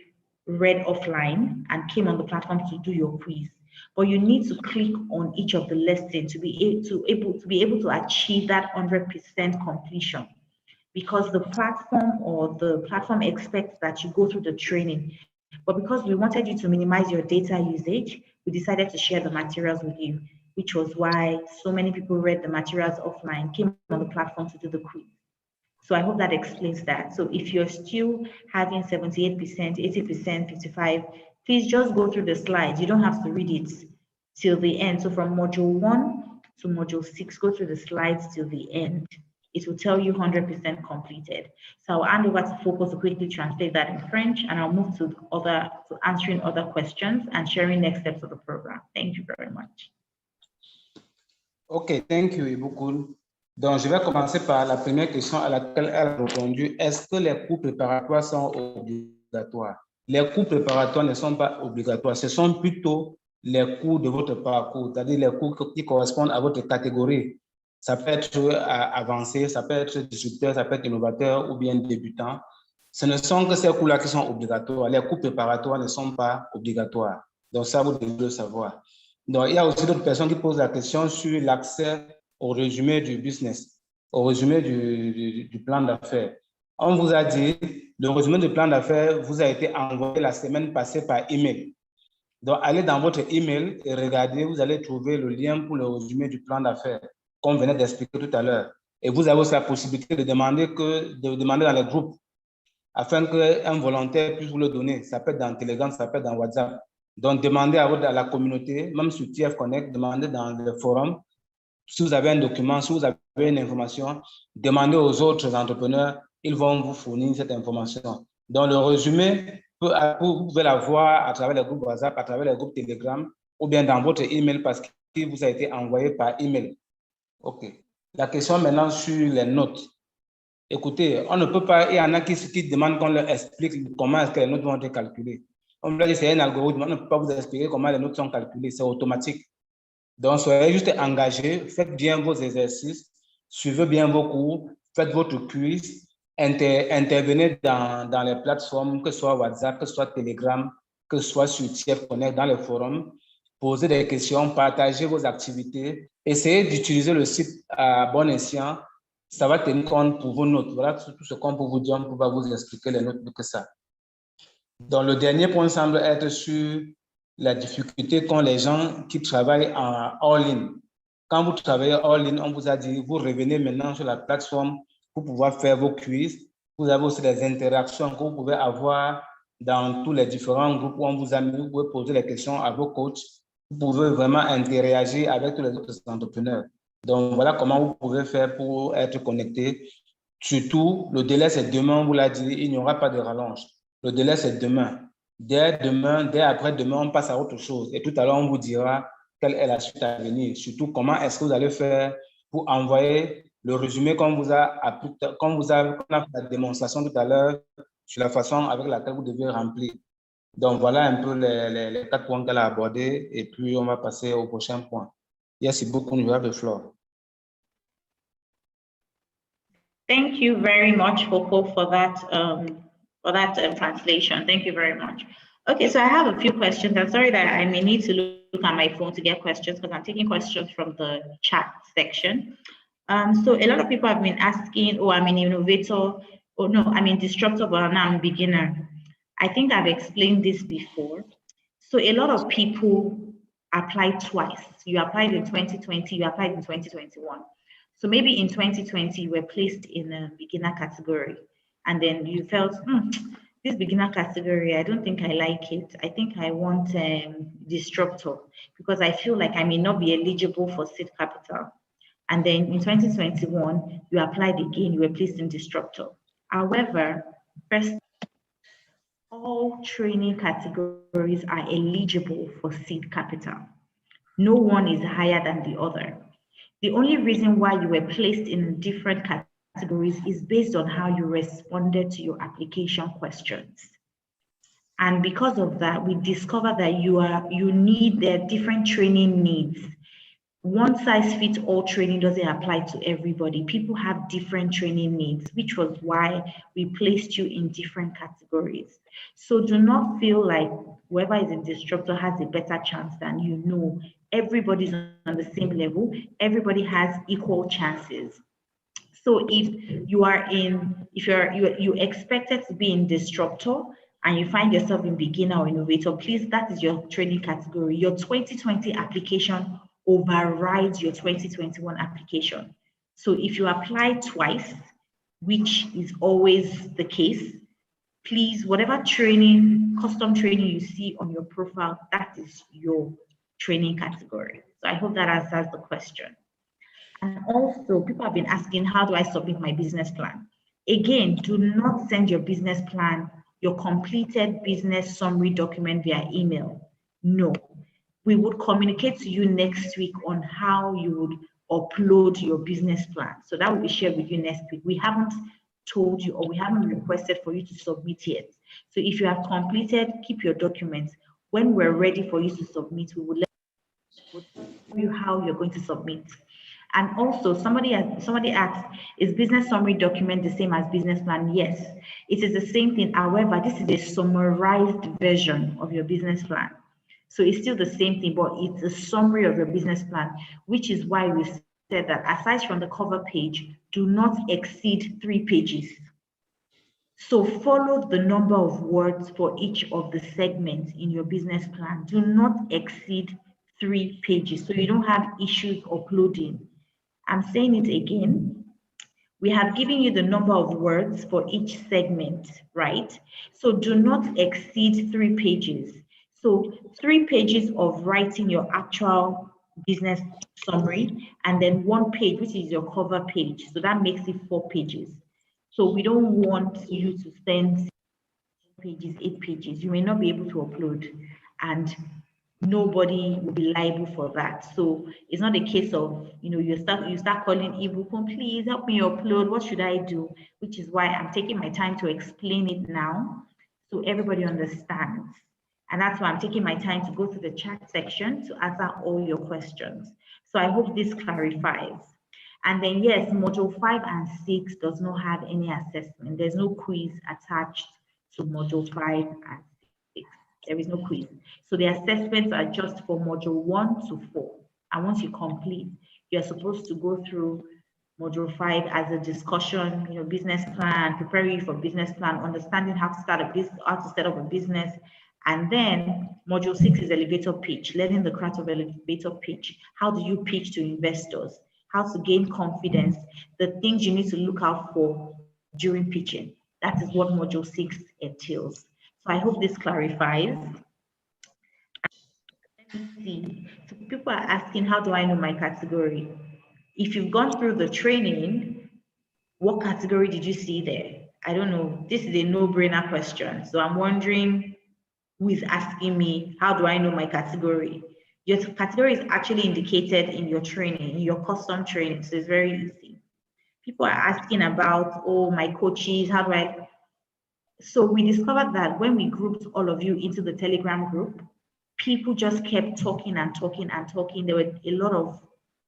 Speaker 1: read offline and came on the platform to do your quiz. But you need to click on each of the lessons to be able to achieve that 100% completion, because the platform expects that you go through the training. But because we wanted you to minimize your data usage, we decided to share the materials with you, which was why so many people read the materials offline, came on the platform to do the quiz. So I hope that explains that. So if you're still having 78%, 80%, 55%, please just go through the slides. You don't have to read it till the end. So from module 1 to module 6, go through the slides till the end. it will tell you 100% completed. So I'll hand over to Focus to quickly translate that in French, and I'll move to answering other questions and sharing next steps of the program. Thank you very much.
Speaker 2: OK, thank you beaucoup. Donc, je vais commencer par la première question à laquelle elle a répondu. Est-ce que les cours préparatoires sont obligatoires? Les cours préparatoires ne sont pas obligatoires. Ce sont plutôt les cours de votre parcours, c'est-à-dire les cours qui correspondent à votre catégorie. Ça peut être avancé, ça peut être disrupteur, ça peut être innovateur ou bien débutant. Ce ne sont que ces cours-là qui sont obligatoires. Les cours préparatoires ne sont pas obligatoires. Donc, ça, vous devez le savoir. Donc, il y a aussi d'autres personnes qui posent la question sur l'accès au résumé du business, au résumé du plan d'affaires. On vous a dit, le résumé du plan d'affaires vous a été envoyé la semaine passée par email. Donc, allez dans votre email et regardez, vous allez trouver le lien pour le résumé du plan d'affaires, comme on venait d'expliquer tout à l'heure. Et vous avez aussi la possibilité de demander dans les groupes, afin qu'un volontaire puisse vous le donner. Ça peut être dans Telegram, ça peut être dans WhatsApp. Donc, demandez à la communauté, même sur TEF Connect, demandez dans le forum. Si vous avez un document, si vous avez une information, demandez aux autres entrepreneurs, ils vont vous fournir cette information. Donc, le résumé, vous pouvez l'avoir à travers les groupes WhatsApp, à travers les groupes Telegram, ou bien dans votre email parce qu'il vous a été envoyé par email. OK. La question maintenant sur les notes. Écoutez, on ne peut pas, il y en a qui demandent qu'on leur explique comment est-ce que les notes vont être calculées. On me dit c'est un algorithme, on ne peut pas vous expliquer comment les notes sont calculées, c'est automatique. Donc, soyez juste engagés, faites bien vos exercices, suivez bien vos cours, faites votre quiz, intervenez dans les plateformes, que ce soit WhatsApp, que ce soit Telegram, que ce soit sur TEF Connect, dans les forums, posez des questions, partagez vos activités, essayez d'utiliser le site à bon escient, ça va tenir compte pour vos notes. Voilà tout ce qu'on peut vous dire, on ne peut pas vous expliquer les notes que ça. Donc, le dernier point semble être sur la difficulté qu'ont les gens qui travaillent en all-in. Quand vous travaillez all-in, on vous a dit, vous revenez maintenant sur la plateforme pour pouvoir faire vos quiz. Vous avez aussi des interactions que vous pouvez avoir dans tous les différents groupes où on vous a mis. Vous pouvez poser les questions à vos coachs. Vous pouvez vraiment interagir avec tous les autres entrepreneurs. Donc, voilà comment vous pouvez faire pour être connecté. Surtout, le délai, c'est demain, on vous l'a dit, il n'y aura pas de rallonge. Le délai, c'est demain. Dès après-demain, on passe à autre chose. Et tout à l'heure, on vous dira quelle est la suite à venir. Surtout, comment est-ce que vous allez faire pour envoyer le résumé qu'on vous a fait la démonstration tout à l'heure sur la façon avec laquelle vous devez remplir. Donc, voilà un peu les 4 points qu'elle a abordés. Et puis, on va passer au prochain point. Merci beaucoup, you have the floor.
Speaker 1: Thank you very much, Foko, for that translation. Thank you very much. Okay, so I have a few questions. I'm sorry that I may need to look at my phone to get questions because I'm taking questions from the chat section. So a lot of people have been asking, oh, I'm an innovator, or no, I'm a disruptor, but now I'm a beginner. I think I've explained this before. So a lot of people applied twice. You applied in 2020, you applied in 2021. So maybe in 2020, you were placed in a beginner category, and then you felt, this beginner category, I don't think I like it. I think I want disruptor because I feel like I may not be eligible for seed capital. And then in 2021, you applied again, you were placed in disruptor. However, first, all training categories are eligible for seed capital. No one is higher than the other. The only reason why you were placed in different categories is based on how you responded to your application questions. And because of that, we discovered that you need their different training needs. One size fits all training doesn't apply to everybody. People have different training needs, which was why we placed you in different categories. So do not feel like whoever is in disruptor has a better chance than you. No, everybody's on the same level. Everybody has equal chances. So if you expected to be in disruptor and you find yourself in beginner or innovator, please, that is your training category. Your 2020 application overrides your 2021 application. So if you apply twice, which is always the case, please, whatever training, custom training you see on your profile, that is your training category. So I hope that answers the question. And also, people have been asking, how do I submit my business plan? Again, do not send your business plan, your completed business summary document via email. No. We would communicate to you next week on how you would upload your business plan. So that will be shared with you next week. We haven't told you, or we haven't requested for you to submit yet. So if you have completed, keep your documents. When we're ready for you to submit, we will tell you how you're going to submit. And also, somebody asked, is business summary document the same as business plan? Yes, it is the same thing. However, this is a summarized version of your business plan. So it's still the same thing, but it's a summary of your business plan, which is why we said that aside from the cover page, do not exceed 3 pages. So follow the number of words for each of the segments in your business plan. Do not exceed 3 pages so you don't have issues uploading. I'm saying it again. We have given you the number of words for each segment, right? So do not exceed 3 pages. So 3 pages of writing your actual business summary, and then 1 page, which is your cover page. So that makes it 4 pages. So we don't want you to send pages, 8 pages. You may not be able to upload, and nobody will be liable for that. So it's not a case of, you start calling Ibukun, please help me upload. What should I do? Which is why I'm taking my time to explain it now so everybody understands. And that's why I'm taking my time to go to the chat section to answer all your questions. So I hope this clarifies. And then yes, module 5 and 6 does not have any assessment. There's no quiz attached to module 5 and 6. There is no quiz. So the assessments are just for module 1 to 4. And once you complete, you're supposed to go through module 5 as a discussion, business plan, preparing you for business plan, understanding how to start a business, how to set up a business. And then module 6 is elevator pitch, learning the craft of elevator pitch. How do you pitch to investors? How to gain confidence, the things you need to look out for during pitching. That is what module 6 entails. So I hope this clarifies. Let me see. So people are asking, how do I know my category? If you've gone through the training, what category did you see there? I don't know. This is a no-brainer question. So I'm wondering who is asking me, how do I know my category? Your category is actually indicated in your training, in your custom training. So it's very easy. People are asking about, oh, my coaches, how do I? So we discovered that when we grouped all of you into the Telegram group, people just kept talking and talking and talking. There were a lot of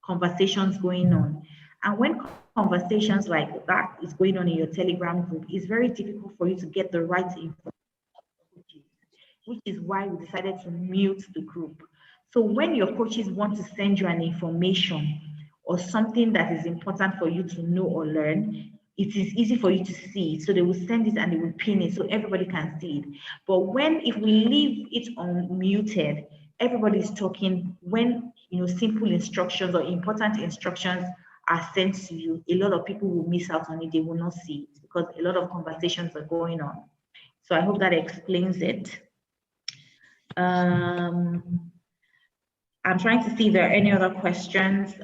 Speaker 1: conversations going on. And when conversations like that is going on in your Telegram group, it's very difficult for you to get the right information, which is why we decided to mute the group. So when your coaches want to send you an information or something that is important for you to know or learn, it is easy for you to see it. So they will send it and they will pin it so everybody can see it. But if we leave it unmuted, everybody is talking. When simple instructions or important instructions are sent to you, a lot of people will miss out on it. They will not see it because a lot of conversations are going on. So I hope that explains it. I'm trying to see if there are any other questions.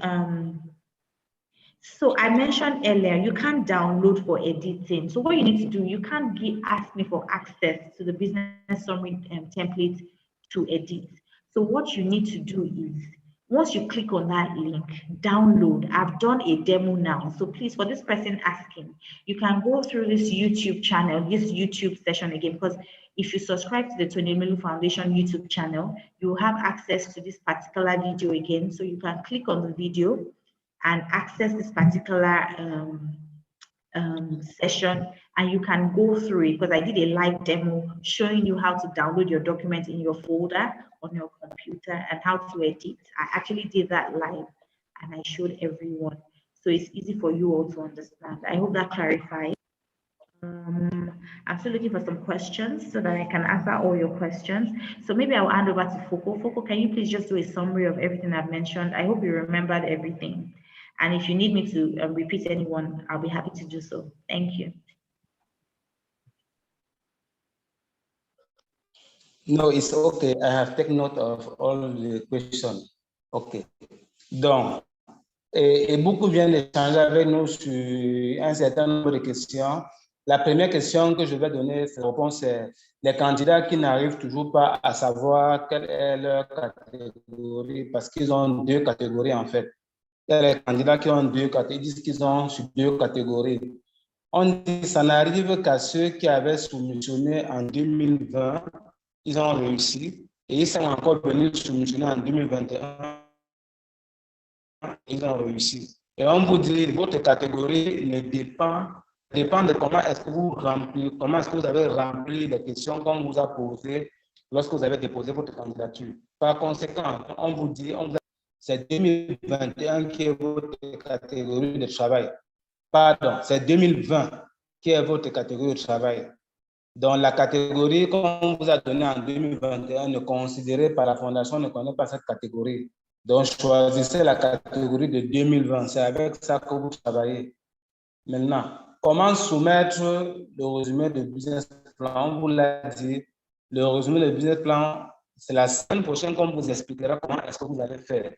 Speaker 1: So I mentioned earlier, you can't download for editing. So what you need to do, you can't ask me for access to the business summary template to edit. So what you need to do is, once you click on that link, download. I've done a demo now. So please, for this person asking, you can go through this YouTube channel, this YouTube session again, because if you subscribe to the Tony Melu Foundation YouTube channel, you will have access to this particular video again. So you can click on the video and access this particular session, and you can go through it because I did a live demo showing you how to download your document in your folder on your computer and how to edit. I actually did that live and I showed everyone. So it's easy for you all to understand. I hope that clarifies. I'm still looking for some questions so that I can answer all your questions. So maybe I'll hand over to Foko. Foko, can you please just do a summary of everything I've mentioned? I hope you remembered everything. And if you need me to repeat anyone, I'll be happy to do so. Thank you.
Speaker 2: No, it's okay. I have taken note of all the questions. Okay. Donc, et beaucoup viennent d'échanger avec nous sur un certain nombre de questions. La première question que je vais donner, cette réponse, c'est les candidats qui n'arrivent toujours pas à savoir quelle est leur catégorie, parce qu'ils ont deux catégories en fait. Il y a les candidats qui ont deux catégories, ils disent qu'ils ont sur deux catégories. On dit que ça n'arrive qu'à ceux qui avaient soumissionné en 2020, ils ont réussi, et ils sont encore venus soumissionner en 2021, ils ont réussi. Et on vous dit, votre catégorie ne dépend de comment est-ce que vous remplissez, comment est-ce que vous avez rempli les questions qu'on vous a posées lorsque vous avez déposé votre candidature. Par conséquent, on vous dit, c'est 2021 qui est votre catégorie de travail. Pardon, c'est 2020 qui est votre catégorie de travail. Donc, la catégorie qu'on vous a donnée en 2021 ne considérée par la Fondation ne connaît pas cette catégorie. Donc, choisissez la catégorie de 2020. C'est avec ça que vous travaillez. Maintenant, comment soumettre le résumé de business plan? On vous l'a dit, le résumé de business plan, c'est la semaine prochaine qu'on vous expliquera comment est-ce que vous allez faire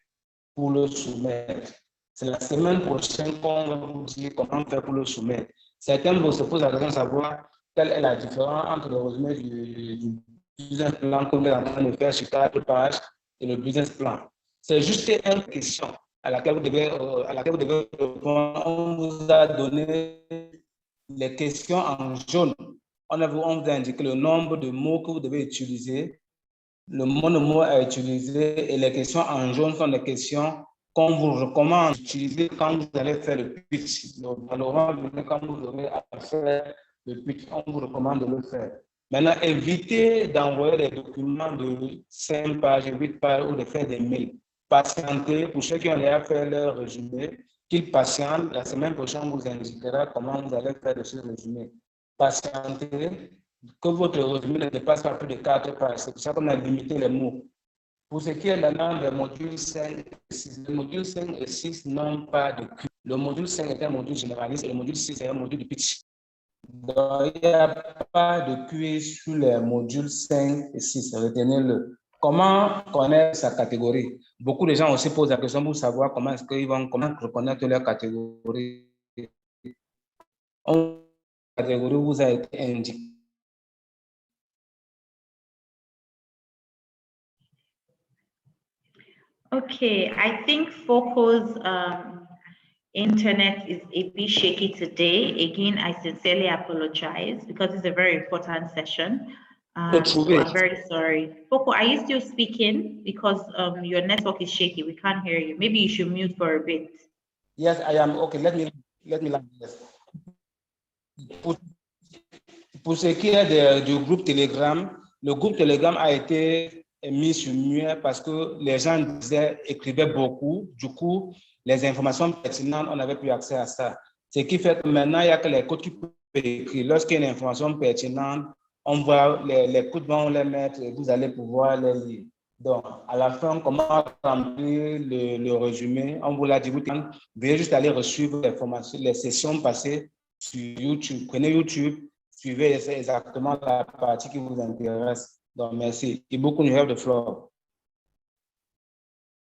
Speaker 2: pour le soumettre. C'est la semaine prochaine qu'on va vous dire comment faire pour le soumettre. Certains vont se poser la question de savoir quelle est la différence entre le résumé du business plan que vous êtes en train de faire sur 4 pages et le business plan. C'est juste une question à laquelle vous devez répondre. On vous a donné les questions en jaune. On vous a indiqué le nombre de mots que vous devez utiliser, le mot à utiliser, et les questions en jaune sont des questions qu'on vous recommande d'utiliser quand vous allez faire le pitch. Donc, quand vous aurez à faire le pitch, on vous recommande de le faire. Maintenant, évitez d'envoyer des documents de 5 pages, 8 pages ou de faire des mails. Patientez, pour ceux qui ont déjà fait leur résumé, qu'ils patientent. La semaine prochaine, on vous indiquera comment vous allez faire de ce résumé. Patientez, que votre résumé ne dépasse pas plus de 4 pages. C'est pour ça qu'on a limité les mots. Pour ce qui est maintenant des modules 5 et 6, les modules 5 et 6 n'ont pas de Q. Le module 5 est un module généraliste et le module 6 est un module de pitch. Donc, il n'y a pas de quiz sur les modules 5 et 6, retenez-le. Comment connaître sa catégorie? Beaucoup de gens aussi posent la question pour savoir comment est-ce qu'ils vont reconnaître leur catégorie. La catégorie vous a été indiquée.
Speaker 1: Okay, I think Foco's internet is a bit shaky today. Again, I sincerely apologize because it's a very important session. So I'm very sorry. Foco, are you still speaking? Because your network is shaky. We can't hear you. Maybe you should mute for a bit.
Speaker 2: Yes, I am. Okay, let me yes. Pour ce qui est du groupe Telegram, le groupe Telegram a été mis sur muet parce que les gens écrivaient beaucoup. Du coup, les informations pertinentes, on n'avait plus accès à ça. Ce qui fait que maintenant, il n'y a que les codes qui peuvent écrire. Lorsqu'il y a une information pertinente, on voit les codes vont les mettre et vous allez pouvoir les lire. Donc, à la fin, comment remplir le résumé? On vous l'a dit, vous devez juste aller reçuivre les formations, les sessions passées sur YouTube. Prenez YouTube, suivez exactement la partie qui vous intéresse. Donc, merci. Ibuku, you have the floor.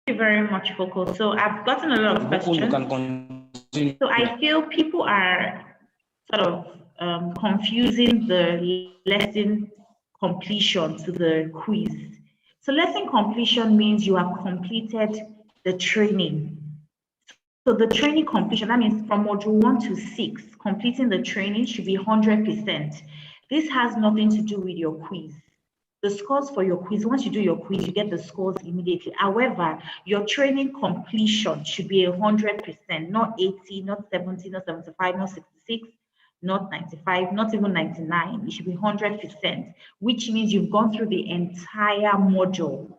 Speaker 1: Thank you very much, Foco. So I've gotten a lot of questions.
Speaker 2: You can continue.
Speaker 1: So I feel people are sort of confusing the lesson completion to the quiz. So lesson completion means you have completed the training. So the training completion, that means from module 1 to 6, completing the training should be 100%. This has nothing to do with your quiz. The scores for your quiz, once you do your quiz, you get the scores immediately. However, your training completion should be 100%, not 80, not 70, not 75, not 66, not 95, not even 99. It should be 100%, which means you've gone through the entire module.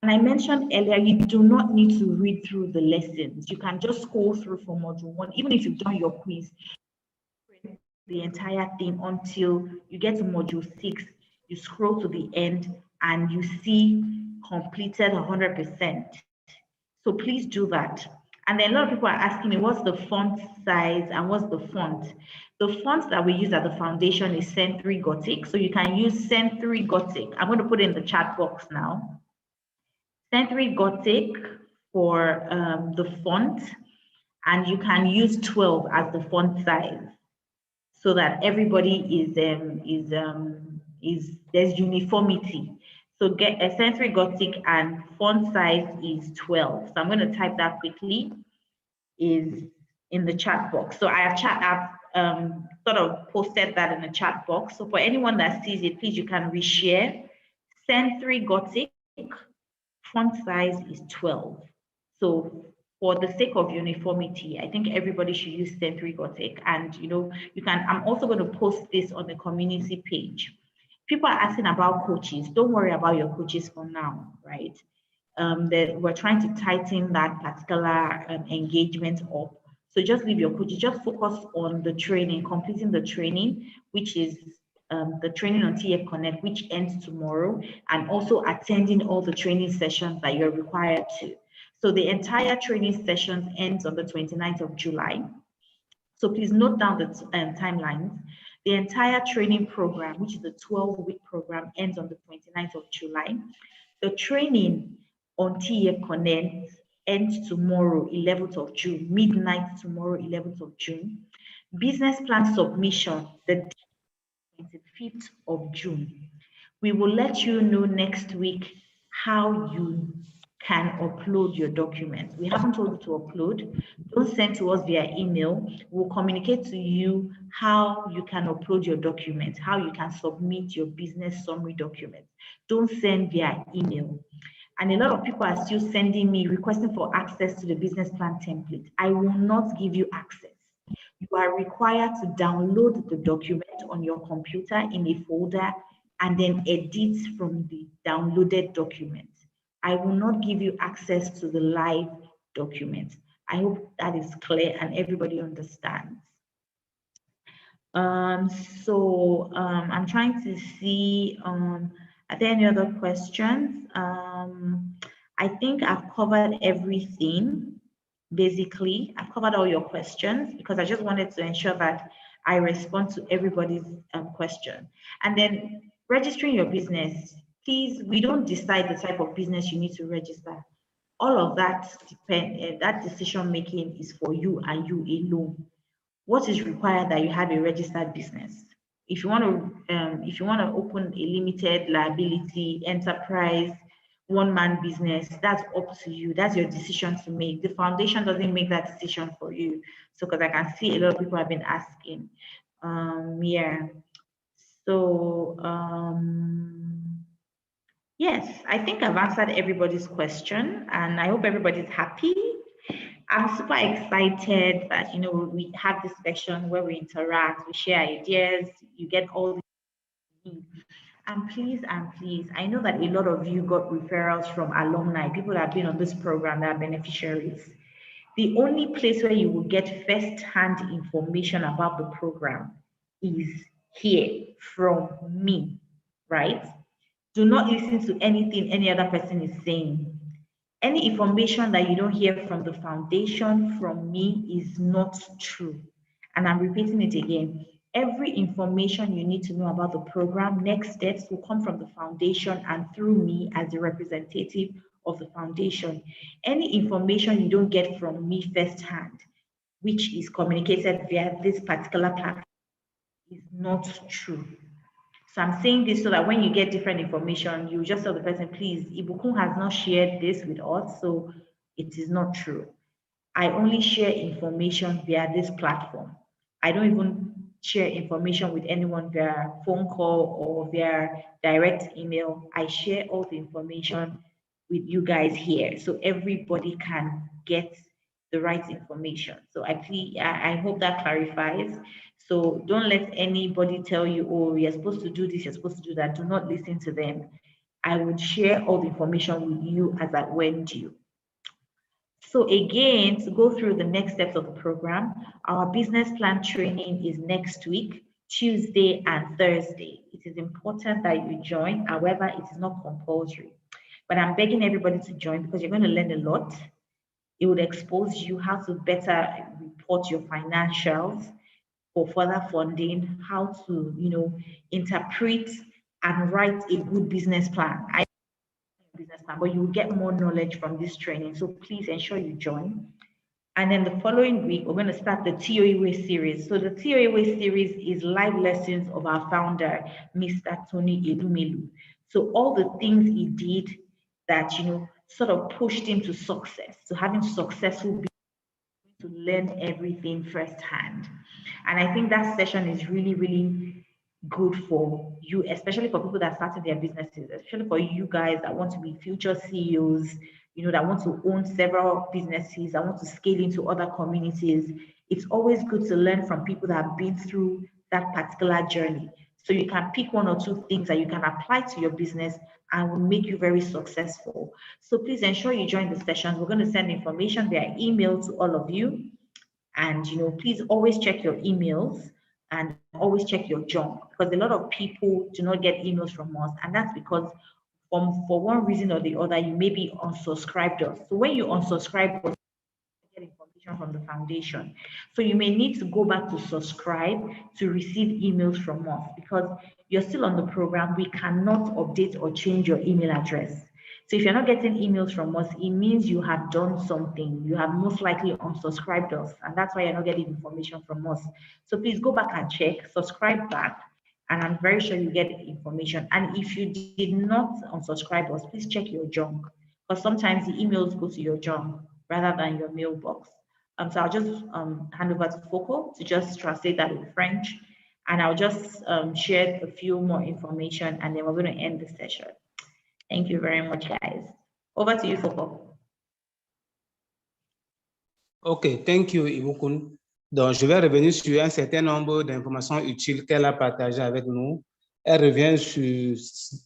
Speaker 1: And I mentioned earlier, you do not need to read through the lessons. You can just scroll through for module 1, even if you've done your quiz, the entire thing until you get to module 6. You scroll to the end and you see completed 100%. So please do that. And then a lot of people are asking me, what's the font size and what's the font? The font that we use at the foundation is Cent3 Gothic. So you can use Cent3 Gothic. I'm going to put it in the chat box now. Cent3 Gothic for the font. and you can use 12 as the font size so that everybody is there's uniformity. So get a Sensory Gothic and font size is 12. So I'm going to type that quickly, is in the chat box. So I've sort of posted that in the chat box. So for anyone that sees it, please, you can reshare. Sensory Gothic font size is 12. So for the sake of uniformity, I think everybody should use Sensory Gothic. And you can, I'm also going to post this on the community page. People are asking about coaches. Don't worry about your coaches for now, right? That we're trying to tighten that particular engagement up. So just leave your coaches, just focus on the training, completing the training, which is the training on TEF Connect, which ends tomorrow, and also attending all the training sessions that you're required to. So the entire training sessions ends on the 29th of July. So please note down the timelines. The entire training program, which is a 12-week program, ends on the 29th of July. The training on TEF Connect ends tomorrow, 11th of June, midnight tomorrow, 11th of June. Business plan submission, the 25th of June. We will let you know next week how you can upload your documents. We haven't told you to upload. Don't send to us via email. We'll communicate to you how you can upload your documents, how you can submit your business summary documents. Don't send via email. And a lot of people are still sending me, requesting for access to the business plan template. I will not give you access. You are required to download the document on your computer in a folder and then edit from the downloaded document. I will not give you access to the live document. I hope that is clear and everybody understands. I'm trying to see, are there any other questions? I think I've covered everything. Basically, I've covered all your questions because I just wanted to ensure that I respond to everybody's question. And then registering your business, please, we don't decide the type of business you need to register. All of that that decision making is for you and you alone. What is required that you have a registered business? If you want to open a limited liability enterprise, one-man business, that's up to you. That's your decision to make. The foundation doesn't make that decision for you. So, because I can see a lot of people have been asking. Yeah. So, yes, I think I've answered everybody's question, and I hope everybody's happy. I'm super excited that we have this session where we interact, we share ideas, you get all the. And please, I know that a lot of you got referrals from alumni, people that have been on this program that are beneficiaries. The only place where you will get first-hand information about the program is here from me, right? Do not listen to anything any other person is saying. Any information that you don't hear from the foundation, from me, is not true. And I'm repeating it again. Every information you need to know about the program, next steps, will come from the foundation and through me as the representative of the foundation. Any information you don't get from me firsthand, which is communicated via this particular platform, is not true. So I'm saying this so that when you get different information, you just tell the person, please, Ibukun has not shared this with us, so it is not true. I only share information via this platform. I don't even share information with anyone via phone call or via direct email. I share all the information with you guys here so everybody can get the right information. So I hope that clarifies. So don't let anybody tell you, oh, you're supposed to do this, you're supposed to do that. Do not listen to them. I would share all the information with you as I went you. So again, to go through the next steps of the program, our business plan training is next week, Tuesday and Thursday. It is important that you join. However, it is not compulsory. But I'm begging everybody to join because you're going to learn a lot. It would expose you how to better report your financials for further funding, how to, interpret and write a good business plan. Business plan, but you will get more knowledge from this training. So please ensure you join. And then the following week, we're going to start the TOE Way series. So the TOE Way series is live lessons of our founder, Mr. Tony Edumelu. So all the things he did that, sort of pushed him to success, to having successful business, to learn everything firsthand. And I think that session is really, really good for you, especially for people that started their businesses, especially for you guys that want to be future CEOs, that want to own several businesses, that want to scale into other communities. It's always good to learn from people that have been through that particular journey. So you can pick one or two things that you can apply to your business and will make you very successful. So please ensure you join the sessions. We're going to send information via email to all of you. And please always check your emails and always check your junk, because a lot of people do not get emails from us, and that's because for one reason or the other you may be unsubscribed us. So when you unsubscribe us, get information from the foundation. So you may need to go back to subscribe to receive emails from us, because you're still on the program. We cannot update or change your email address. So if you're not getting emails from us, it means you have done something. You have most likely unsubscribed us, and that's why you're not getting information from us. So please go back and check, subscribe back, and I'm very sure you get information. And if you did not unsubscribe us, please check your junk, because sometimes the emails go to your junk rather than your mailbox. So I'll just hand over to Foco to just translate that in French, and I'll just share a few more information, and then we're going to end the session. Thank you very much, guys. Over to you, Foco.
Speaker 2: OK, thank you, Ibukun. Donc, je vais revenir sur un certain nombre d'informations utiles qu'elle a partagées avec nous. Elle revient sur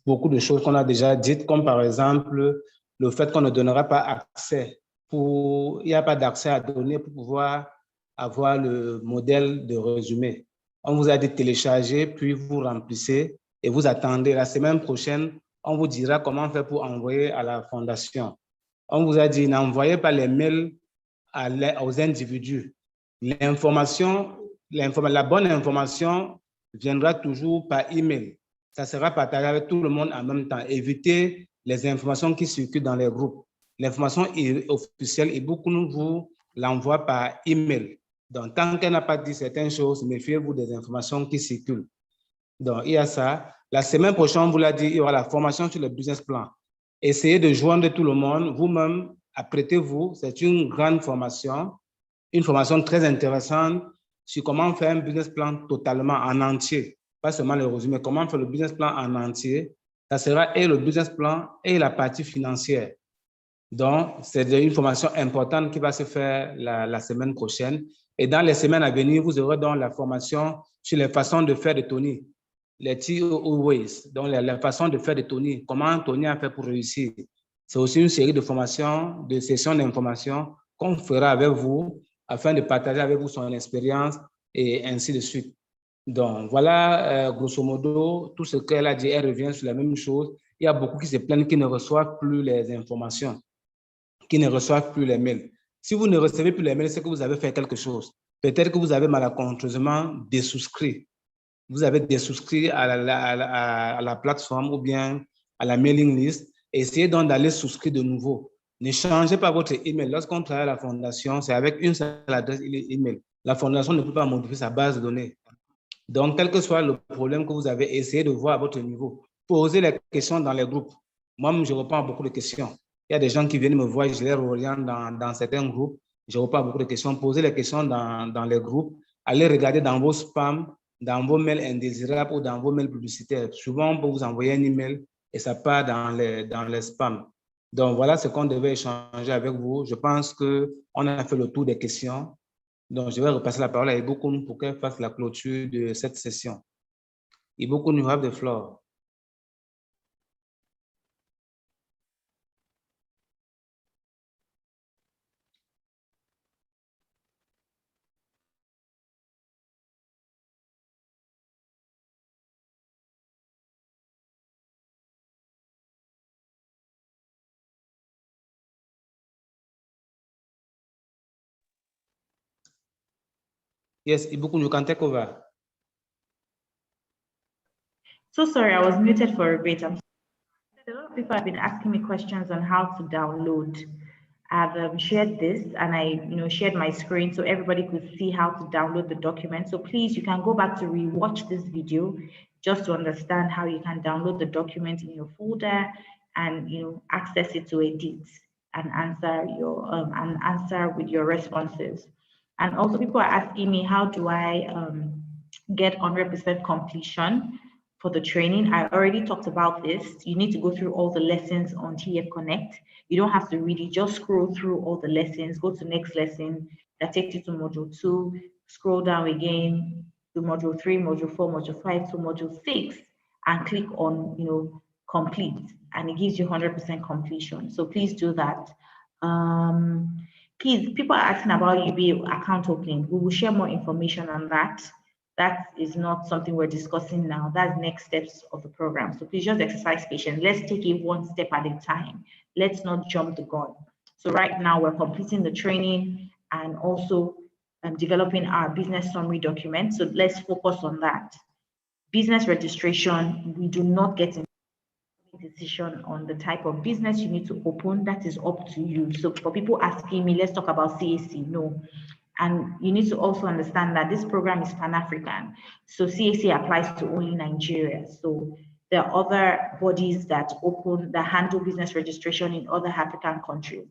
Speaker 2: beaucoup de choses qu'on a déjà dites, comme par exemple le fait qu'on ne donnera pas accès. Il n'y a pas d'accès à donner pour pouvoir avoir le modèle de résumé. On vous a dit télécharger, puis vous remplissez et vous attendez. La semaine prochaine, on vous dira comment faire pour envoyer à la fondation. On vous a dit n'envoyez pas les mails aux individus. La bonne information viendra toujours par email. Ça sera partagé avec tout le monde en même temps. Évitez les informations qui circulent dans les groupes. L'information officielle, et beaucoup de vous l'envoient par email. Donc, tant qu'elle n'a pas dit certaines choses, méfiez-vous des informations qui circulent. Donc, il y a ça. La semaine prochaine, on vous l'a dit, il y aura la formation sur le business plan. Essayez de joindre tout le monde. Vous-même, apprêtez-vous. C'est une grande formation, une formation très intéressante sur comment faire un business plan totalement en entier. Pas seulement le résumé, comment faire le business plan en entier. Ça sera et le business plan et la partie financière. Donc, c'est une formation importante qui va se faire la semaine prochaine. Et dans les semaines à venir, vous aurez donc la formation sur les façons de faire de Tony, les TOE Ways, donc la façon de faire de Tony, comment Tony a fait pour réussir. C'est aussi une série de formations, de sessions d'information qu'on fera avec vous afin de partager avec vous son expérience et ainsi de suite. Donc, voilà, grosso modo, tout ce qu'elle a dit, elle revient sur la même chose. Il y a beaucoup qui se plaignent qui ne reçoivent plus les informations, qui ne reçoivent plus les mails. Si vous ne recevez plus les mails, c'est que vous avez fait quelque chose. Peut-être que vous avez malencontreusement désouscrit. Vous avez désouscrit à la plateforme ou bien à la mailing list. Essayez donc d'aller souscrire de nouveau. Ne changez pas votre email. Lorsqu'on travaille à la fondation, c'est avec une seule adresse email. La fondation ne peut pas modifier sa base de données. Donc, quel que soit le problème que vous avez, essayez de voir à votre niveau. Posez les questions dans les groupes. Moi, je réponds à beaucoup de questions. Il y a des gens qui viennent me voir, je les oriente dans certains groupes. Je réponds à beaucoup de questions. Posez les questions dans les groupes. Allez regarder dans vos spams, dans vos mails indésirables ou dans vos mails publicitaires. Souvent, on peut vous envoyer un email et ça part dans les spams. Donc, voilà ce qu'on devait échanger avec vous. Je pense qu'on a fait le tour des questions. Donc, je vais repasser la parole à Ibukun pour qu'elle fasse la clôture de cette session. Ibukun, you have the floor. Yes, Ibukun, you can take over.
Speaker 1: So sorry, I was muted for a bit. A lot of people have been asking me questions on how to download I've shared this, and I shared my screen so everybody could see how to download the document. So please, you can go back to rewatch this video just to understand how you can download the document in your folder and access it to edit and answer with your responses. And also, people are asking me, how do I get 100% completion for the training? I already talked about this. You need to go through all the lessons on TEF Connect. You don't have to read it, just scroll through all the lessons, go to next lesson that takes you to module 2, scroll down again to module 3, module 4, module 5 to module 6, and click on complete, and it gives you 100% completion. So please do that. Please, people are asking about UBA account opening. We will share more information on that. That is not something we're discussing now. That's next steps of the program. So please just exercise patience. Let's take it one step at a time. Let's not jump the gun. So right now we're completing the training and also developing our business summary document. So let's focus on that. Business registration, we do not get into decision on the type of business you need to open. That is up to you. So for people asking me, let's talk about CAC, no. And you need to also understand that this program is Pan-African. So CAC applies to only Nigeria. So there are other bodies that handle business registration in other African countries.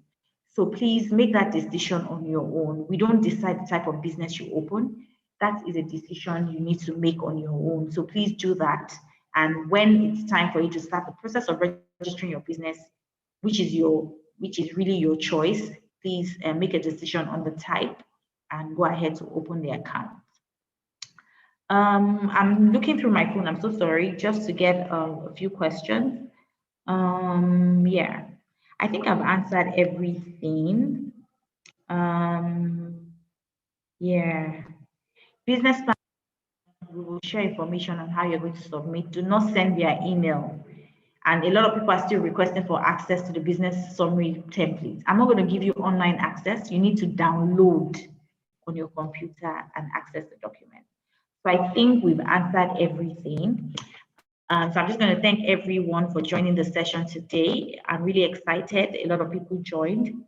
Speaker 1: So please make that decision on your own. We don't decide the type of business you open. That is a decision you need to make on your own. So please do that. And when it's time for you to start the process of registering your business, which is really your choice, please make a decision on the type and go ahead to open the account. I'm looking through my phone, I'm so sorry, just to get a few questions. Yeah, I think I've answered everything. Yeah, business plan, we will share information on how you're going to submit. Do not send via email. And a lot of people are still requesting for access to the business summary template. I'm not going to give you online access. You need to download on your computer and access the document. So I think we've answered everything. So I'm just going to thank everyone for joining the session today. I'm really excited. A lot of people joined.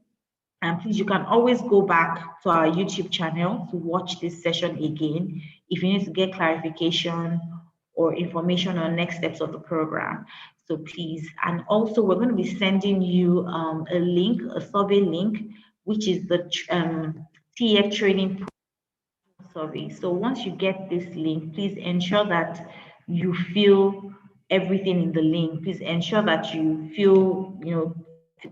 Speaker 1: And please, you can always go back to our YouTube channel to watch this session again if you need to get clarification or information on next steps of the program. So please, and also we're going to be sending you a link, a survey link, which is the TEF training survey. So once you get this link, please ensure that you fill everything in the link. Please ensure that you fill,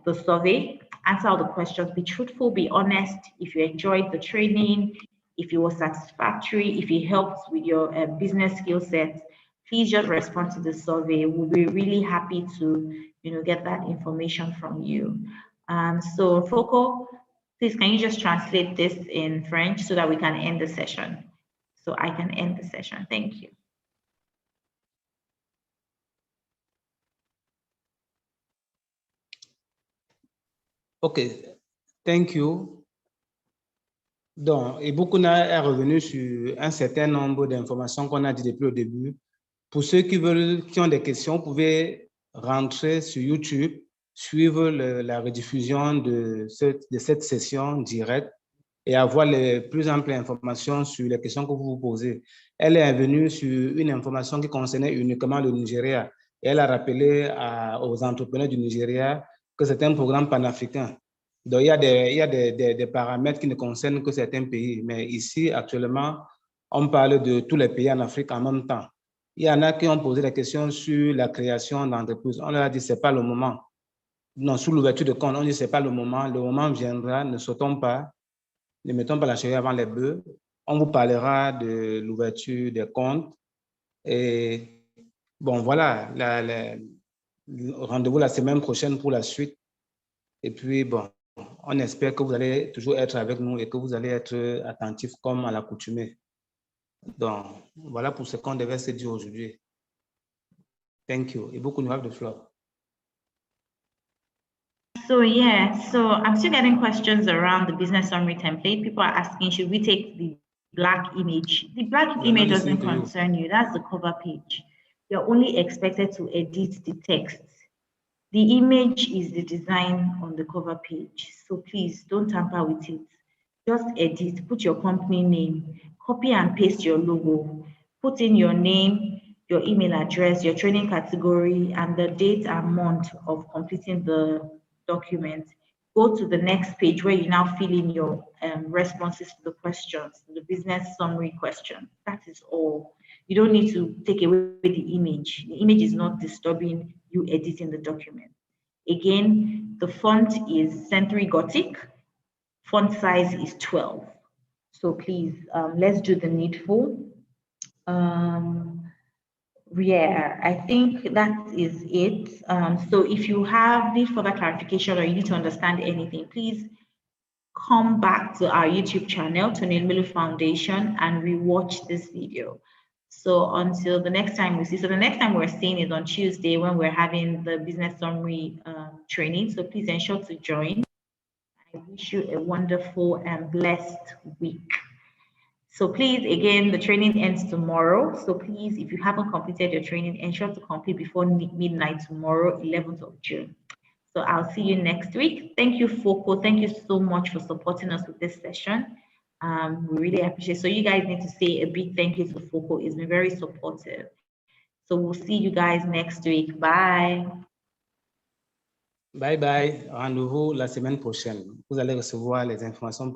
Speaker 1: the survey, answer all the questions, be truthful, be honest. If you enjoyed the training, if it was satisfactory, if it helped with your business skill set, please just respond to the survey. We'll be really happy to, get that information from you. So Foco, please, can you just translate this in French so that we can end the session? So I can end the session. Thank you.
Speaker 2: Okay, thank you. Donc, Ibukuna est revenu sur un certain nombre d'informations qu'on a dit depuis le début. Pour ceux qui ont des questions, vous pouvez rentrer sur YouTube, suivre la rediffusion de cette session directe et avoir les plus amples informations sur les questions que vous vous posez. Elle est venue sur une information qui concernait uniquement le Nigeria. Et elle a rappelé aux entrepreneurs du Nigeria que c'est un programme panafricain. Donc, il y a des paramètres qui ne concernent que certains pays. Mais ici, actuellement, on parle de tous les pays en Afrique en même temps. Il y en a qui ont posé des questions sur la création d'entreprises. On leur a dit, ce n'est pas le moment. Non, sous l'ouverture de compte, on dit, ce n'est pas le moment. Le moment viendra, ne sautons pas. Ne mettons pas la charrue avant les bœufs. On vous parlera de l'ouverture des comptes. Et bon, voilà, rendez-vous la semaine prochaine pour la suite. Et puis, bon, on espère que vous allez toujours être avec nous et que vous allez être attentifs comme à l'accoutumée. Donc, voilà pour ce qu'on devait se dire aujourd'hui. Thank you. Et beaucoup, you have the floor.
Speaker 1: So yeah, so I'm still getting questions around the business summary template. People are asking, should we take the black image? The black image doesn't concern you. That's the cover page. You're only expected to edit the text. The image is the design on the cover page. So please don't tamper with it. Just edit, put your company name, copy and paste your logo, put in your name, your email address, your training category, and the date and month of completing the document. Go to the next page where you now fill in your responses to the questions, the business summary question. That is all. You don't need to take away the image. The image is not disturbing you editing the document. Again, the font is Century Gothic. Font size is 12. So please, let's do the needful. Yeah, I think that is it. So if you need further clarification or you need to understand anything, please come back to our YouTube channel, Tony Milu Foundation, and rewatch this video. So until the next time we see, so the next time we're seeing is on Tuesday when we're having the business summary training. So please ensure to join. I wish you a wonderful and blessed week. So please, again, the training ends tomorrow. So please, if you haven't completed your training, ensure to complete before midnight tomorrow, 11th of June. So I'll see you next week. Thank you, Foco. Thank you so much for supporting us with this session. We really appreciate it. So you guys need to say a big thank you to Foco. It's been very supportive. So we'll see you guys next week. Bye.
Speaker 2: Bye bye. Rendez-vous la semaine prochaine. Vous allez recevoir les informations.